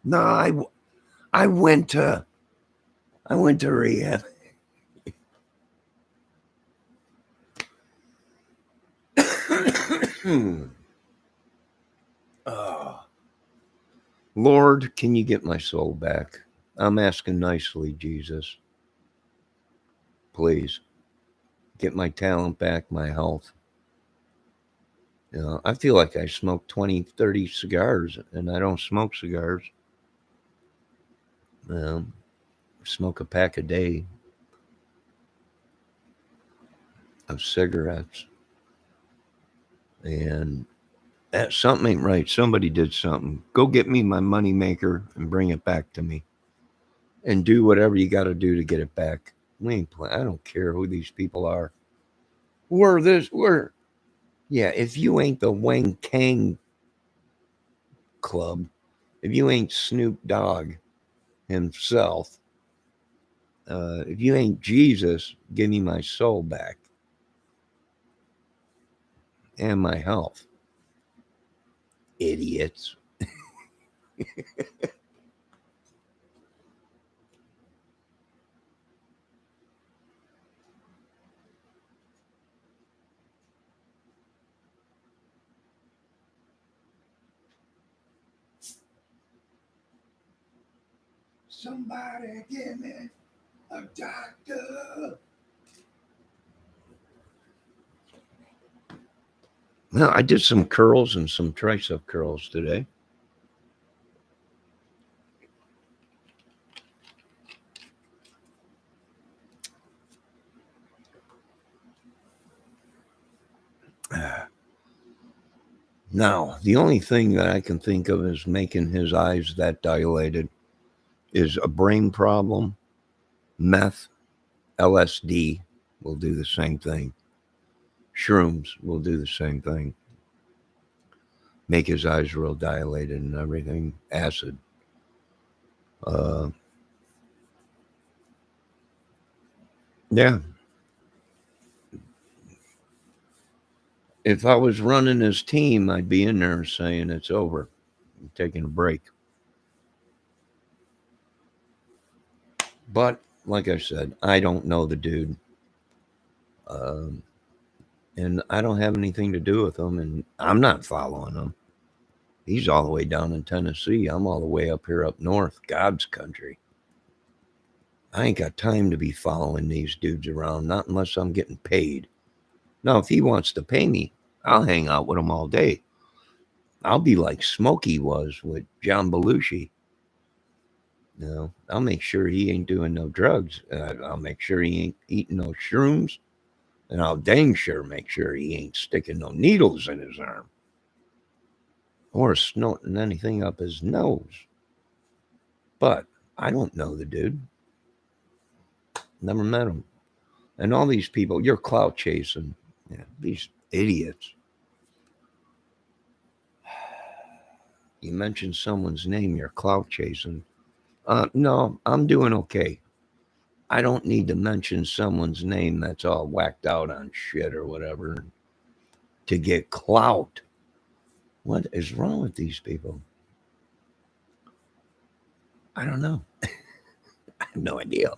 No, I went to rehab. Oh. Lord, can you get my soul back? I'm asking nicely, Jesus. Please. Get my talent back, my health. I feel like I smoke 20, 30 cigars, and I don't smoke cigars. Smoke a pack a day. of cigarettes. And that something ain't right. Somebody did something. Go get me my money maker and bring it back to me. And do whatever you got to do to get it back. We ain't I don't care who these people are. We're yeah. If you ain't the Wang Kang Club, if you ain't Snoop Dogg himself, if you ain't Jesus, give me my soul back and my health. Idiots. Somebody give me a doctor. Well, I did some curls and some tricep curls today. Now, the only thing that I can think of is making his eyes that dilated is a brain problem. Meth, LSD will do the same thing. Shrooms will do the same thing. Make his eyes real dilated and everything. Acid. Yeah. If I was running his team, I'd be in there saying it's over. I'm taking a break. But like I said, I don't know the dude. And I don't have anything to do with him, and I'm not following him. He's all the way down in Tennessee. I'm all the way up here up north, God's country. I ain't got time to be following these dudes around, not unless I'm getting paid. Now, if he wants to pay me, I'll hang out with him all day. I'll be like Smokey was with John Belushi. You know, I'll make sure he ain't doing no drugs. I'll make sure he ain't eating no shrooms. And I'll dang sure make sure he ain't sticking no needles in his arm or snorting anything up his nose. But I don't know the dude. Never met him. And all these people, you're clout chasing. Yeah, these idiots. You mention someone's name, you're clout chasing. No, I'm doing okay. I don't need to mention someone's name that's all whacked out on shit or whatever to get clout. What is wrong with these people? I don't know. I have no idea.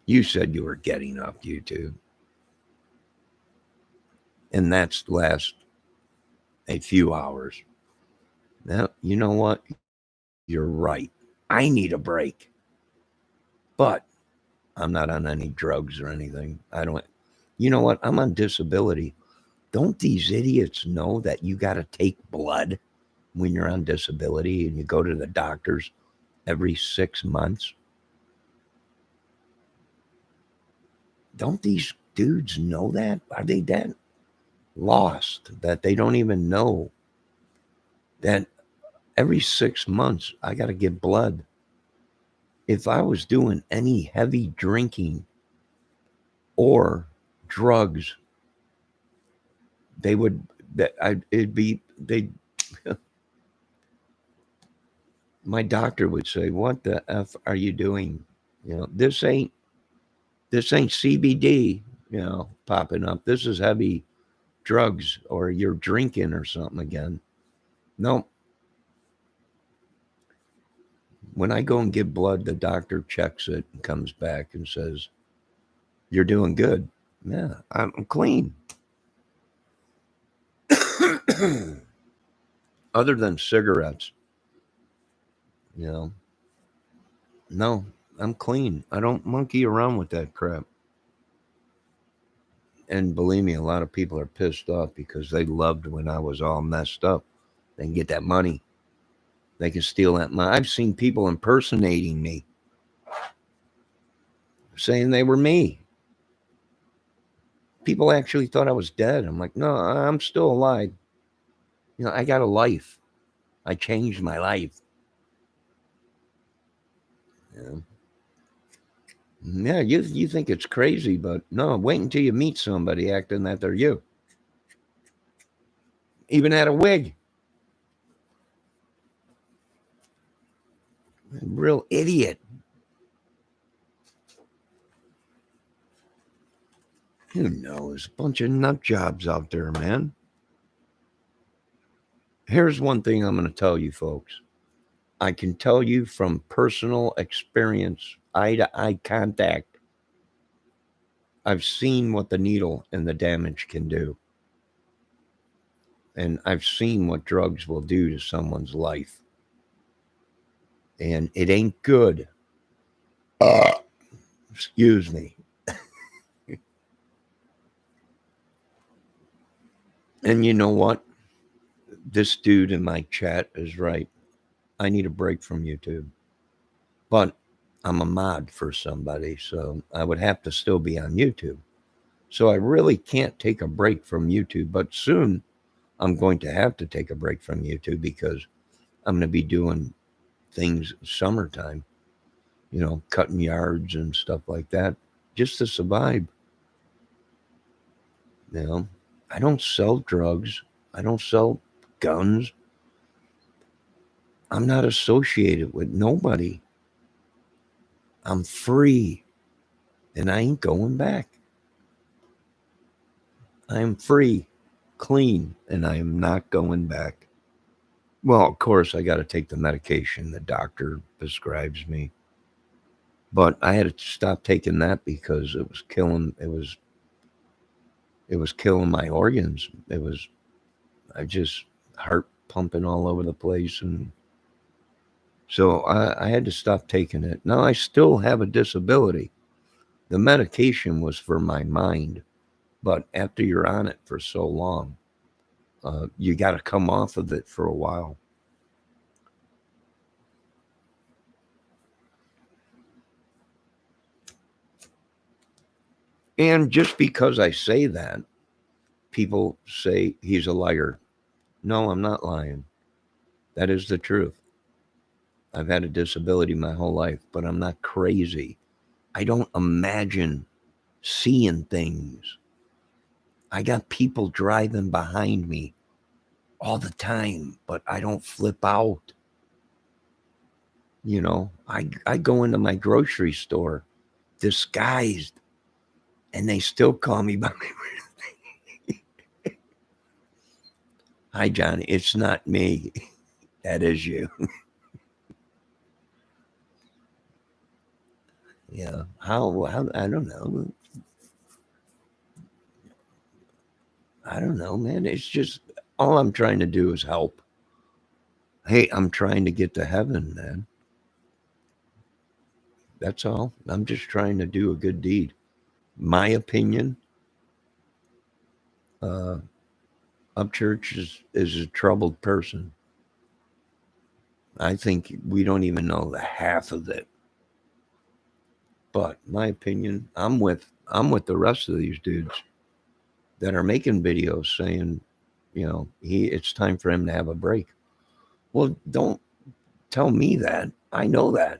You said you were getting off YouTube. And that's last a few hours. Now, you know what? You're right. I need a break. But I'm not on any drugs or anything. I don't. You know what? I'm on disability. Don't these idiots know that you got to take blood when you're on disability and you go to the doctors every 6 months? Don't these dudes know that? Are they that lost that they don't even know that every 6 months I got to give blood? If I was doing any heavy drinking or drugs, they would that I it'd be they my doctor would say, "What the f are you doing? You know, this ain't CBD, popping up. This is heavy drugs or you're drinking or something again." No. When I go and give blood, the doctor checks it and comes back and says, "You're doing good." Yeah, I'm clean. Other than cigarettes, you know. No, I'm clean. I don't monkey around with that crap. And believe me, a lot of people are pissed off because they loved when I was all messed up. They can get that money. They can steal that money. I've seen people impersonating me, saying they were me. People actually thought I was dead. I'm like, no, I'm still alive. I got a life. I changed my life. Yeah, yeah, you think it's crazy, but no, wait until you meet somebody acting that they're you. Even had a wig. Real idiot. Who knows? A bunch of nut jobs out there, man. Here's one thing I'm going to tell you, folks. I can tell you from personal experience, eye to eye contact, I've seen what the needle and the damage can do. And I've seen what drugs will do to someone's life. And it ain't good. Excuse me. And you know what? This dude in my chat is right. I need a break from YouTube. But I'm a mod for somebody, so I would have to still be on YouTube. So I really can't take a break from YouTube, but soon I'm going to have to take a break from YouTube because I'm going to be doing things summertime, cutting yards and stuff like that just to survive. I don't sell drugs. I don't sell guns. I'm not associated with nobody. I'm free and I ain't going back. I am free, clean, and I am not going back. Well, of course, I got to take the medication the doctor prescribes me. But I had to stop taking that because it was killing my organs. I just heart pumping all over the place, and so I had to stop taking it. Now I still have a disability. The medication was for my mind, but after you're on it for so long, you got to come off of it for a while. And just because I say that, people say he's a liar. No, I'm not lying. That is the truth. I've had a disability my whole life, but I'm not crazy. I don't imagine seeing things. I got people driving behind me all the time, but I don't flip out. I go into my grocery store disguised and they still call me by my Hi, Johnny. It's not me. That is you. Yeah. How I don't know. I don't know, man. It's just all I'm trying to do is help. Hey, I'm trying to get to heaven, man. That's all. I'm just trying to do a good deed. My opinion, upchurch is a troubled person. I think we don't even know the half of it. But my opinion, I'm with the rest of these dudes that are making videos saying, it's time for him to have a break. Well, don't tell me that. I know that.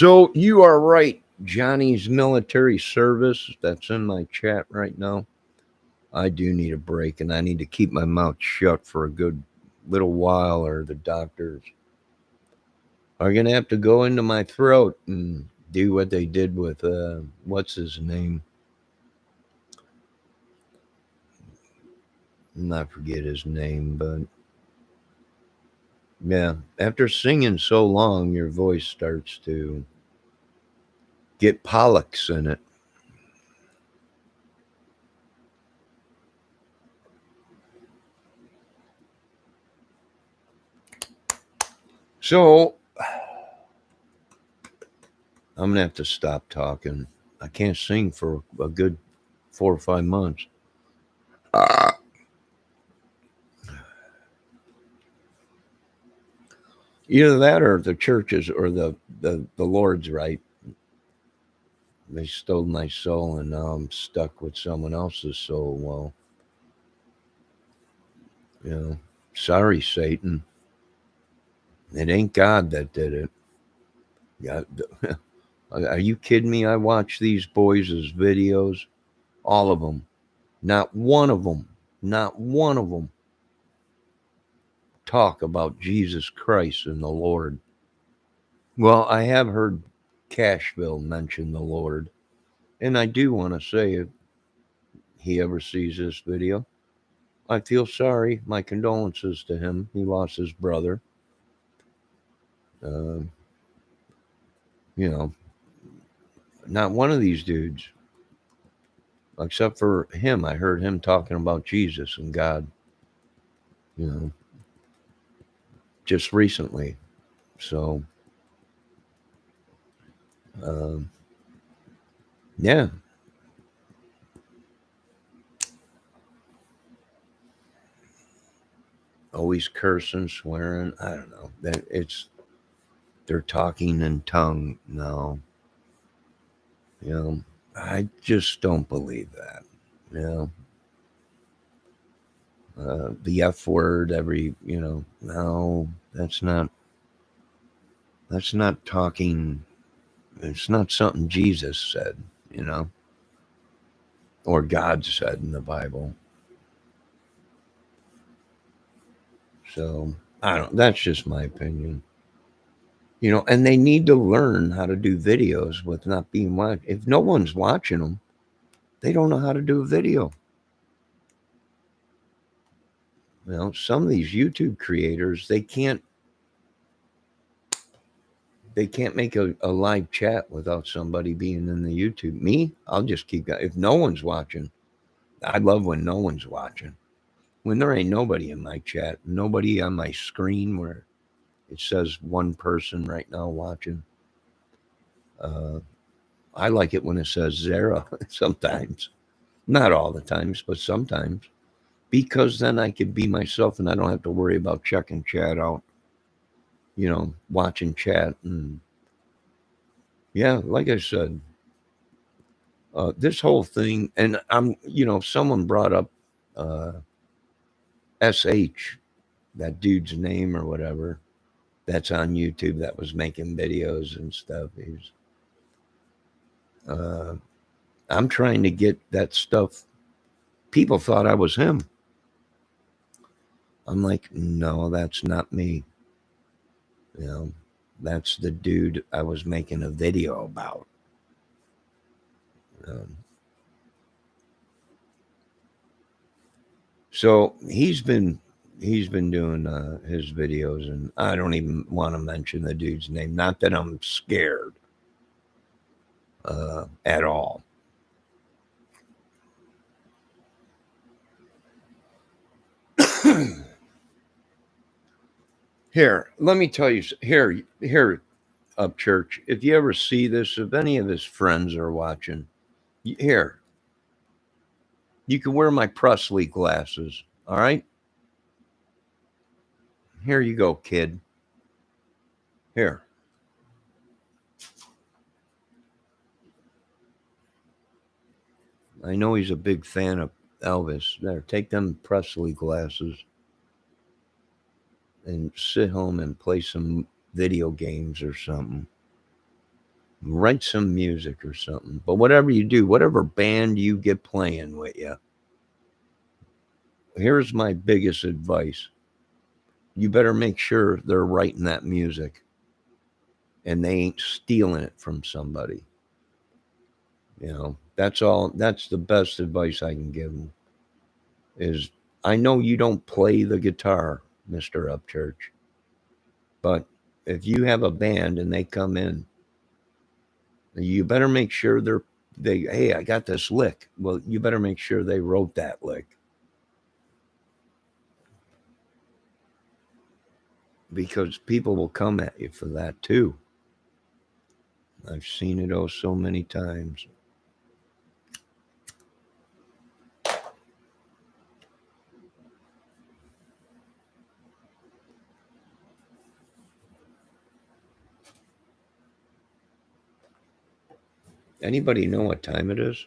So you are right. Johnny's military service, that's in my chat right now. I do need a break, and I need to keep my mouth shut for a good little while, or the doctors are going to have to go into my throat and do what they did with, what's his name? I forget his name, but yeah, after singing so long, your voice starts to get polyps in it. So I'm gonna have to stop talking. I can't sing for a good 4 or 5 months. Either that, or the churches, or the Lord's right. They stole my soul, and now I'm stuck with someone else's soul. Well, you know, sorry, Satan. It ain't God that did it. Yeah, are you kidding me? I watch these boys' videos, all of them. Not one of them, not one of them talk about Jesus Christ and the Lord. Well, I have heard Cashville mention the Lord, and I do want to say, if he ever sees this video, I feel sorry. My condolences to him. He lost his brother. Uh, you know, not one of these dudes, except for him, I heard him talking about Jesus and God, you know, just recently. So, um, yeah. Always cursing, swearing. I don't know. That it's they're talking in tongue now. You know, I just don't believe that. You know, the F word every. No, that's not talking. It's not something Jesus said. You know, or God said in the Bible. So I don't. That's just my opinion. And they need to learn how to do videos with not being watched. If no one's watching them, they don't know how to do a video. Some of these YouTube creators, they can't make a live chat without somebody being in the YouTube. Me, I'll just keep going. If no one's watching, I love when no one's watching. When there ain't nobody in my chat, nobody on my screen where it says one person right now watching. Uh, I like it when it says zero sometimes. Not all the times, but sometimes. Because then I can be myself and I don't have to worry about checking chat out, watching chat. And yeah, like I said, this whole thing, and someone brought up uh, SH, that dude's name or whatever, that's on YouTube that was making videos and stuff. Uh, I'm trying to get that stuff. People thought I was him. I'm like, no, that's not me. You know, that's the dude I was making a video about. Um, so he's been doing his videos, and I don't even want to mention the dude's name. Not that I'm scared at all. Here, let me tell you. Here, upchurch. If you ever see this, if any of his friends are watching, here, you can wear my Presley glasses. All right. Here you go, kid. Here. I know he's a big fan of Elvis. There, take them Presley glasses and sit home and play some video games or something. Write some music or something. But whatever you do, whatever band you get playing with you, here's my biggest advice. You better make sure they're writing that music and they ain't stealing it from somebody. That's all. That's the best advice I can give them. Is I know you don't play the guitar, Mr. Upchurch, but if you have a band and they come in, you better make sure hey, I got this lick. Well, you better make sure they wrote that lick. Because people will come at you for that too. I've seen it so many times. Anybody know what time it is?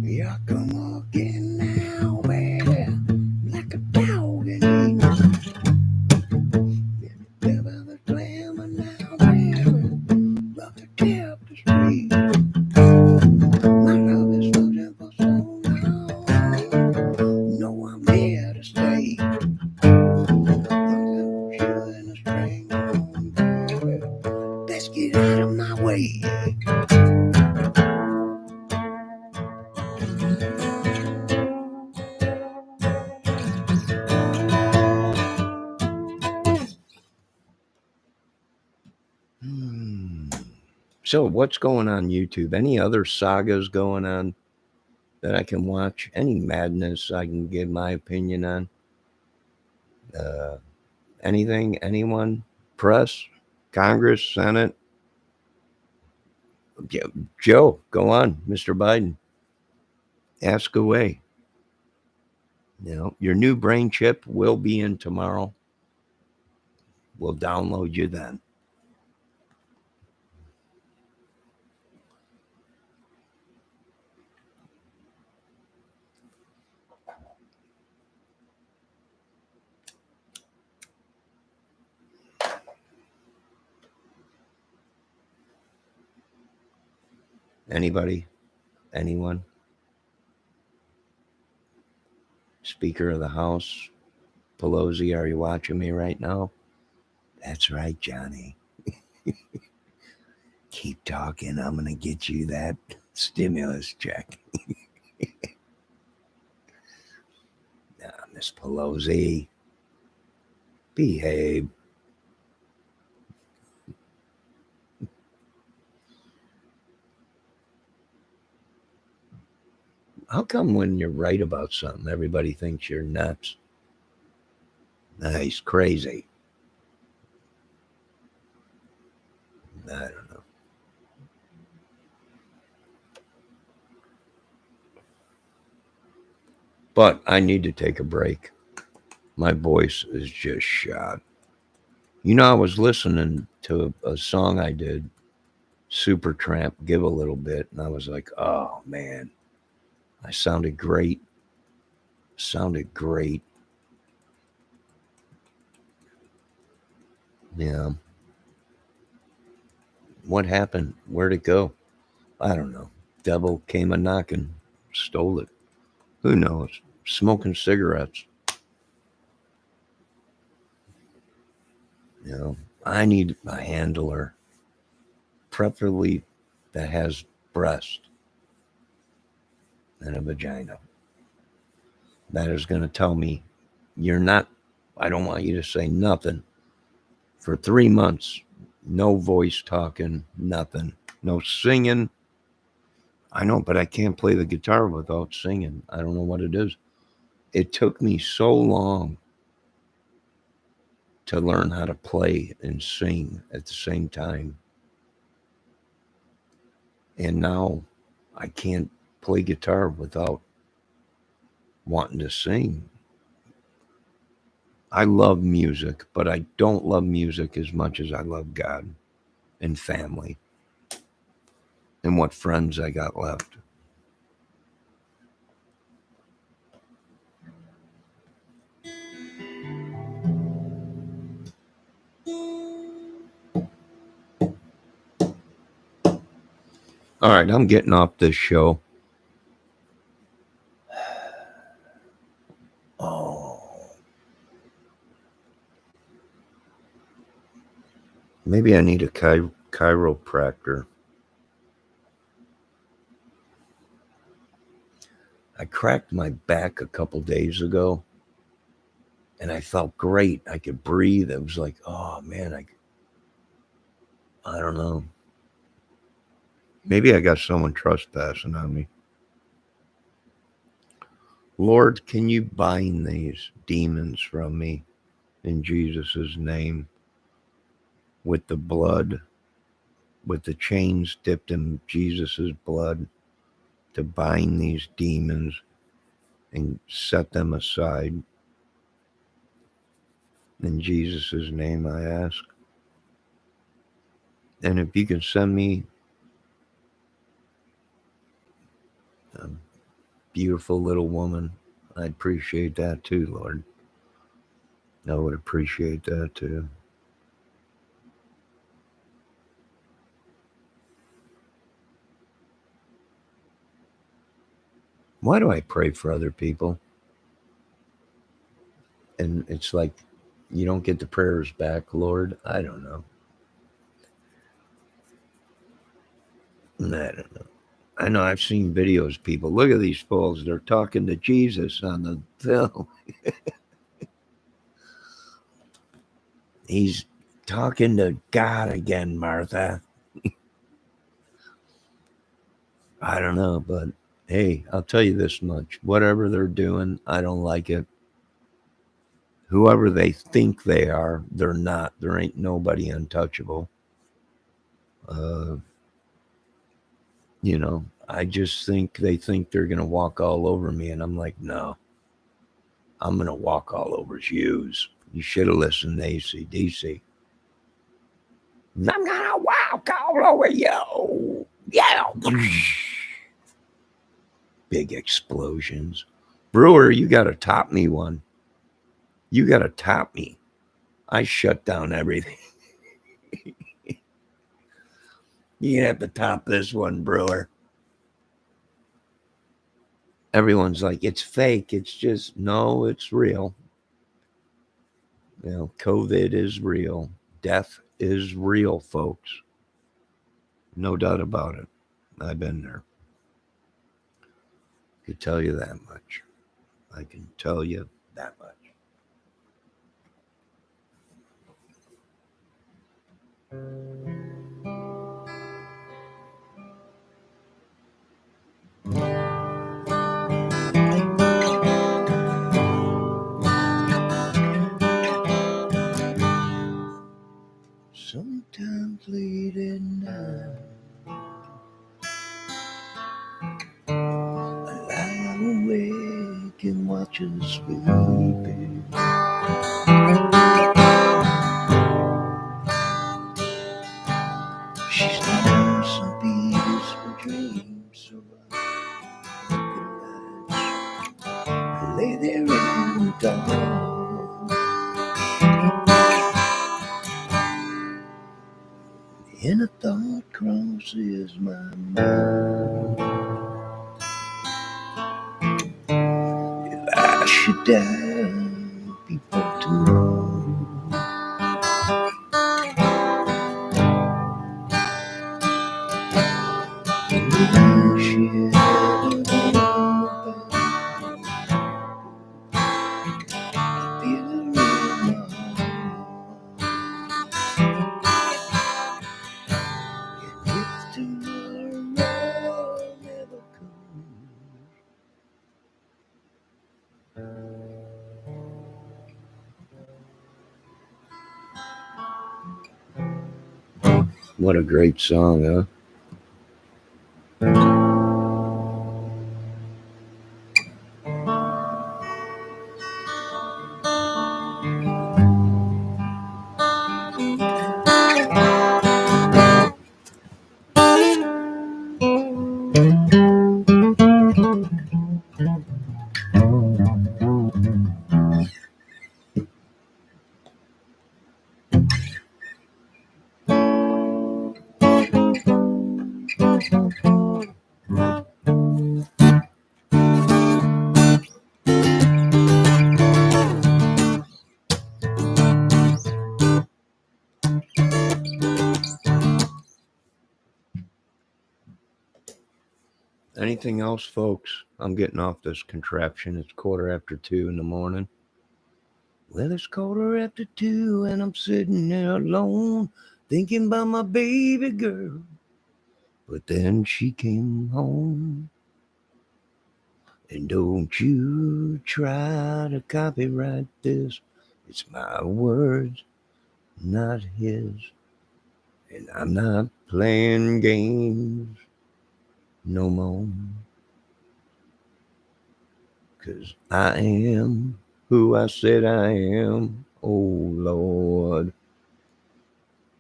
Yeah, come walking now, baby, like a dog in the devil the glamour now, baby, love to tip the street. My love is losing for so long. No, I'm here to stay. I'm sure in a string on, baby. Let's get out of my way. So, what's going on YouTube? Any other sagas going on that I can watch? Any madness I can give my opinion on? Anything? Anyone? Press? Congress? Senate? Joe, go on, Mr. Biden. Ask away. Your new brain chip will be in tomorrow. We'll download you then. Anybody? Anyone? Speaker of the House, Pelosi, are you watching me right now? That's right, Johnny. Keep talking. I'm going to get you that stimulus check. Miss Pelosi, behave. How come when you're right about something, everybody thinks you're nuts? Nice, crazy. I don't know. But I need to take a break. My voice is just shot. I was listening to a song I did, Supertramp, Give a Little Bit, and I was like, oh man, I sounded great. Sounded great. Yeah. What happened? Where'd it go? I don't know. Devil came a knocking, stole it. Who knows? Smoking cigarettes. You know, I need a handler, preferably that has breast and a vagina. That is going to tell me you're not, I don't want you to say nothing for 3 months. No voice talking, nothing. No singing. I know, but I can't play the guitar without singing. I don't know what it is. It took me so long to learn how to play and sing at the same time. And now I can't play guitar without wanting to sing. I love music, but I don't love music as much as I love God and family and what friends I got left. All right, I'm getting off this show. Oh, maybe I need a chiropractor. I cracked my back a couple days ago and I felt great. I could breathe. It was like, oh man, I don't know. Maybe I got someone trespassing on me. Lord, can you bind these demons from me in Jesus' name with the blood, with the chains dipped in Jesus' blood to bind these demons and set them aside. In Jesus' name, I ask. And if you can send me a beautiful little woman, I'd appreciate that too, Lord. I would appreciate that too. Why do I pray for other people? And it's like you don't get the prayers back, Lord. I don't know. I don't know. I know I've seen videos, people. Look at these fools. They're talking to Jesus on the film. He's talking to God again, Martha. I don't know, but hey, I'll tell you this much. Whatever they're doing, I don't like it. Whoever they think they are, they're not. There ain't nobody untouchable. Uh, I just think they think they're going to walk all over me. And I'm like, no, I'm going to walk all over yous. You should have listened to AC/DC. I'm going to walk all over you. Yeah. Big explosions. Brewer, you got to top me one. You got to top me. I shut down everything. You have to top this one, Brewer. Everyone's like, it's fake. It's just, no, it's real. COVID is real. Death is real, folks. No doubt about it. I've been there. I can tell you that much. I can tell you that much. Sometimes late at night, I lie awake and watch her sleeping. She's got some peaceful dreams, so I lay there in the dark, and a thought crosses my mind. If I should die before tomorrow, will she ever know about feeling in my heart? And if tomorrow never comes, what a great song, huh? Anything else, folks? I'm getting off this contraption. It's 2:15 in the morning. Well, it's 2:15 and I'm sitting there alone thinking about my baby girl. But then she came home. And don't you try to copyright this. It's my words, not his. And I'm not playing games no more. 'Cause I am who I said I am. Oh, Lord.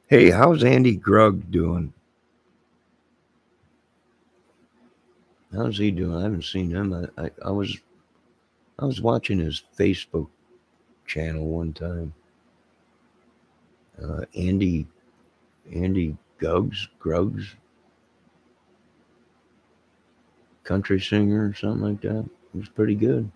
Hey, how's Andy Grug doing? How's he doing? I haven't seen him. I was watching his Facebook channel one time. Andy Grugs, country singer or something like that. It was pretty good.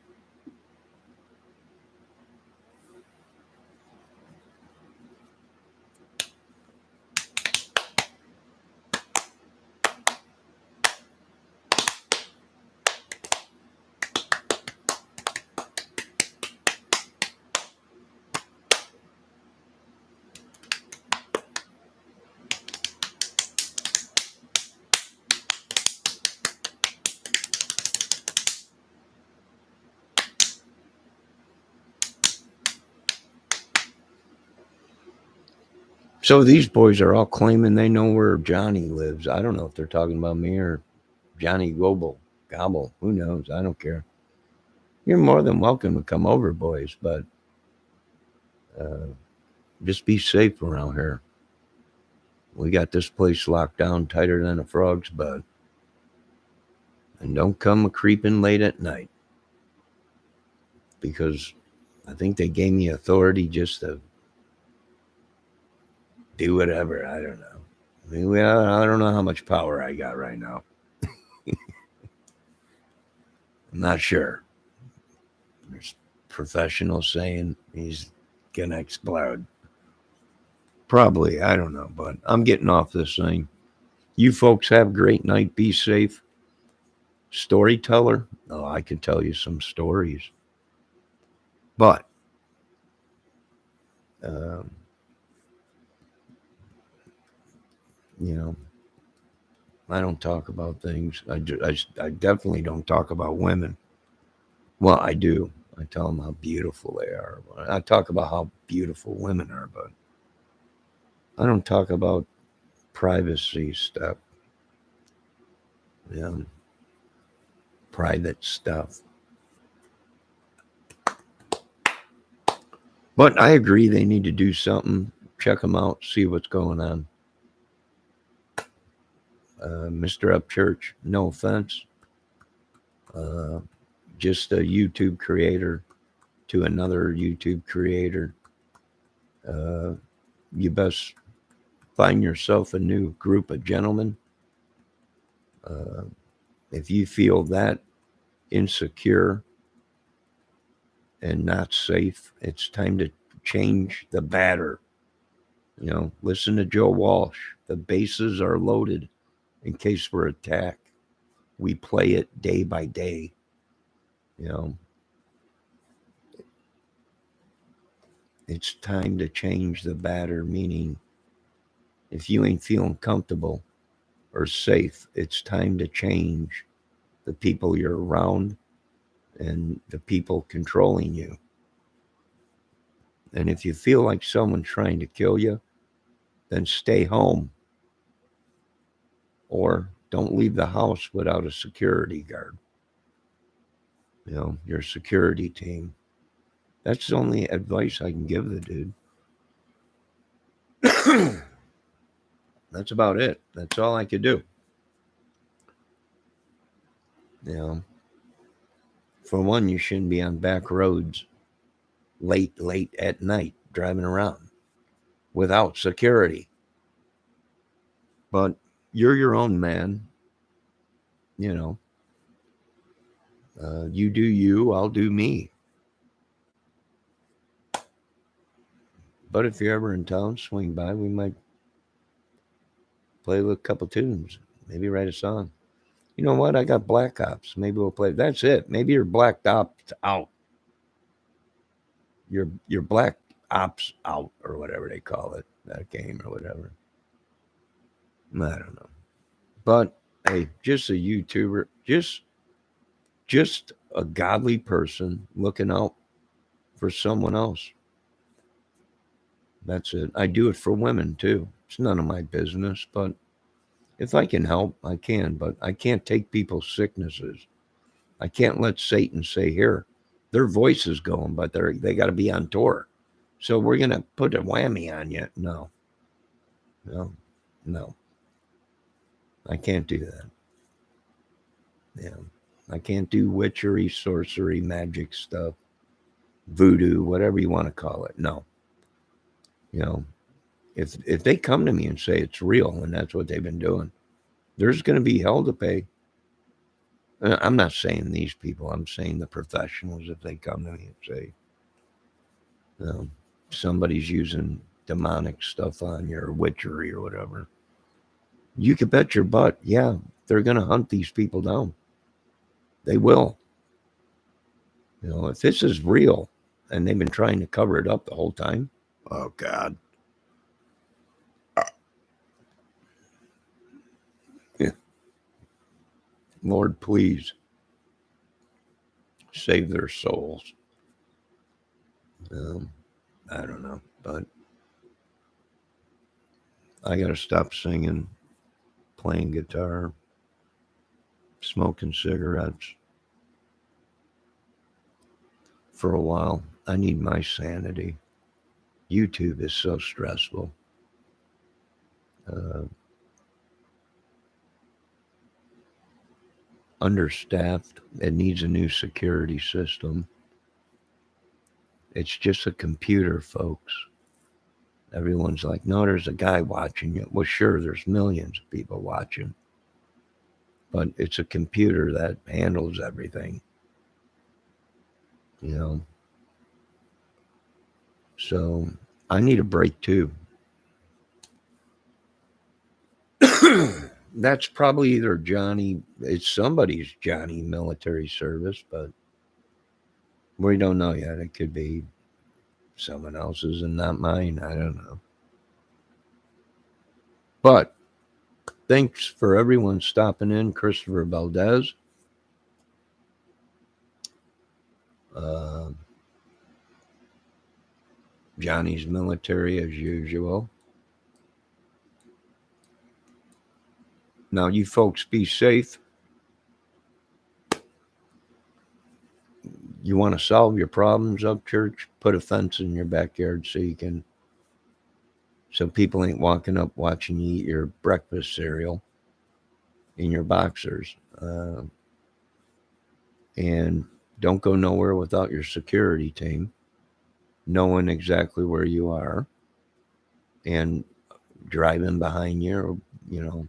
So these boys are all claiming they know where Johnny lives. I don't know if they're talking about me or Johnny Gobble. Gobble. Who knows? I don't care. You're more than welcome to come over, boys, but uh, just be safe around here. We got this place locked down tighter than a frog's butt. And don't come a creeping late at night. Because I think they gave me authority just to do whatever. I don't know. I mean, I don't know how much power I got right now. I'm not sure. There's professionals saying he's gonna explode. Probably, I don't know, but I'm getting off this thing. You folks have a great night. Be safe. Storyteller. Oh, I can tell you some stories. But um, you know, I don't talk about things. I definitely don't talk about women. Well, I do. I tell them how beautiful they are. I talk about how beautiful women are, but I don't talk about privacy stuff, you know, private stuff. But I agree they need to do something. Check them out, see what's going on. Mr. Upchurch, no offense, uh, just a YouTube creator to another YouTube creator. Uh, you best find yourself a new group of gentlemen. Uh, if you feel that insecure and not safe, it's time to change the batter. You know, listen to Joe Walsh. The bases are loaded in case we're attacked. We play it day by day. You know, it's time to change the batter, meaning if you ain't feeling comfortable or safe, it's time to change the people you're around and the people controlling you. And if you feel like someone's trying to kill you, then stay home or don't leave the house without a security guard. You know, your security team. That's the only advice I can give the dude. That's about it. That's all I could do. You know, for one, you shouldn't be on back roads late at night driving around without security. But you're your own man. You know, you do you, I'll do me. But if you're ever in town, swing by. We might play a couple tunes. Maybe write a song. You know what? I got Black Ops. Maybe we'll play. That's it. Maybe you're Black Ops out. You're Black Ops out or whatever they call it. That game or whatever. I don't know. But hey, just a YouTuber, just a godly person looking out for someone else. That's it. I do it for women too. It's none of my business, but if I can help, I can. But I can't take people's sicknesses. I can't let Satan say, "Here, their voice is going, but they got to be on tour, so we're gonna put a whammy on you." No, no, no. I can't do that. Yeah, I can't do witchery, sorcery, magic stuff, voodoo, whatever you want to call it. No, you know, if they come to me and say it's real and that's what they've been doing, there's going to be hell to pay. I'm not saying these people. I'm saying the professionals. If they come to me and say, you know, somebody's using demonic stuff on you or witchery or whatever, you could bet your butt, yeah, they're going to hunt these people down. They will. You know, if this is real and they've been trying to cover it up the whole time, oh God. Yeah. Lord, please save their souls. Um, I don't know, but I got to stop singing, playing guitar, smoking cigarettes for a while. I need my sanity. YouTube is so stressful. Uh, Understaffed. It needs a new security system. It's just a computer, folks. Everyone's like, no, there's a guy watching you. Well, sure, there's millions of people watching, but it's a computer that handles everything, you know. So I need a break too. That's probably either Johnny, it's somebody's Johnny military service, but we don't know yet. It could be someone else's and not mine. I don't know. But thanks for everyone stopping in. Christopher Valdez, uh, Johnny's military as usual. Now, you folks be safe. You want to solve your problems up church? Put a fence in your backyard so people ain't walking up watching you eat your breakfast cereal in your boxers. And don't go nowhere without your security team knowing exactly where you are and driving behind you. Or,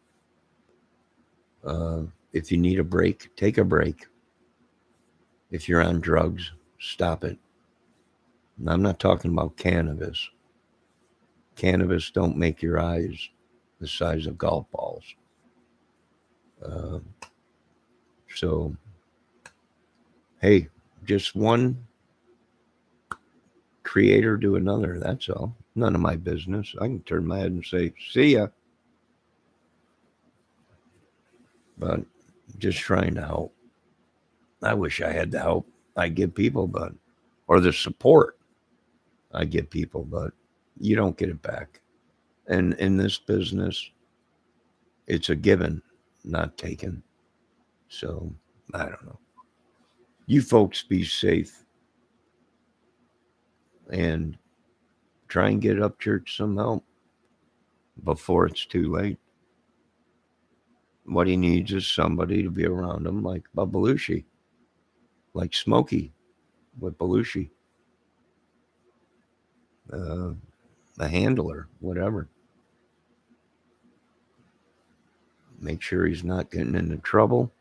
if you need a break, take a break. If you're on drugs, stop it. And I'm not talking about cannabis. Cannabis don't make your eyes the size of golf balls. Uh, so, hey, just one creator to another. That's all. None of my business. I can turn my head and say, see ya. But just trying to help. I wish I had the help I give people, or the support I give people, but you don't get it back. And in this business, it's a given, not taken. So I don't know. You folks be safe and try and get up church some help before it's too late. What he needs is somebody to be around him like Belushi, like Smokey with Belushi, a handler, whatever. Make sure he's not getting into trouble.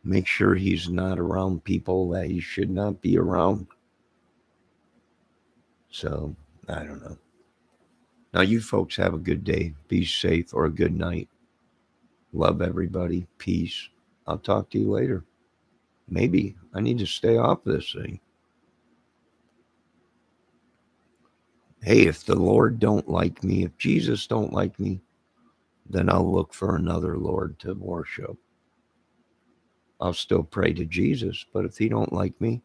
Make sure he's not around people that he should not be around. So, I don't know. Now, you folks have a good day. Be safe, or a good night. Love everybody. Peace. I'll talk to you later. Maybe I need to stay off this thing. Hey, if the Lord don't like me, if Jesus don't like me, then I'll look for another Lord to worship. I'll still pray to Jesus, but if he don't like me,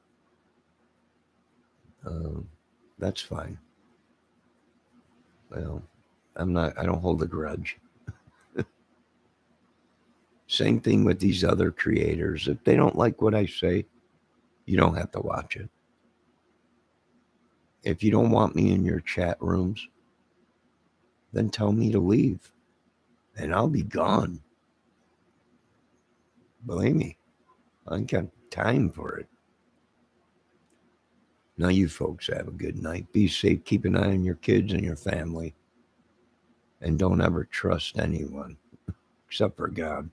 that's fine. Well, I don't hold a grudge. Same thing with these other creators. If they don't like what I say, you don't have to watch it. If you don't want me in your chat rooms, then tell me to leave and I'll be gone. Believe me, I ain't got time for it. Now, you folks have a good night. Be safe. Keep an eye on your kids and your family. And don't ever trust anyone except for God.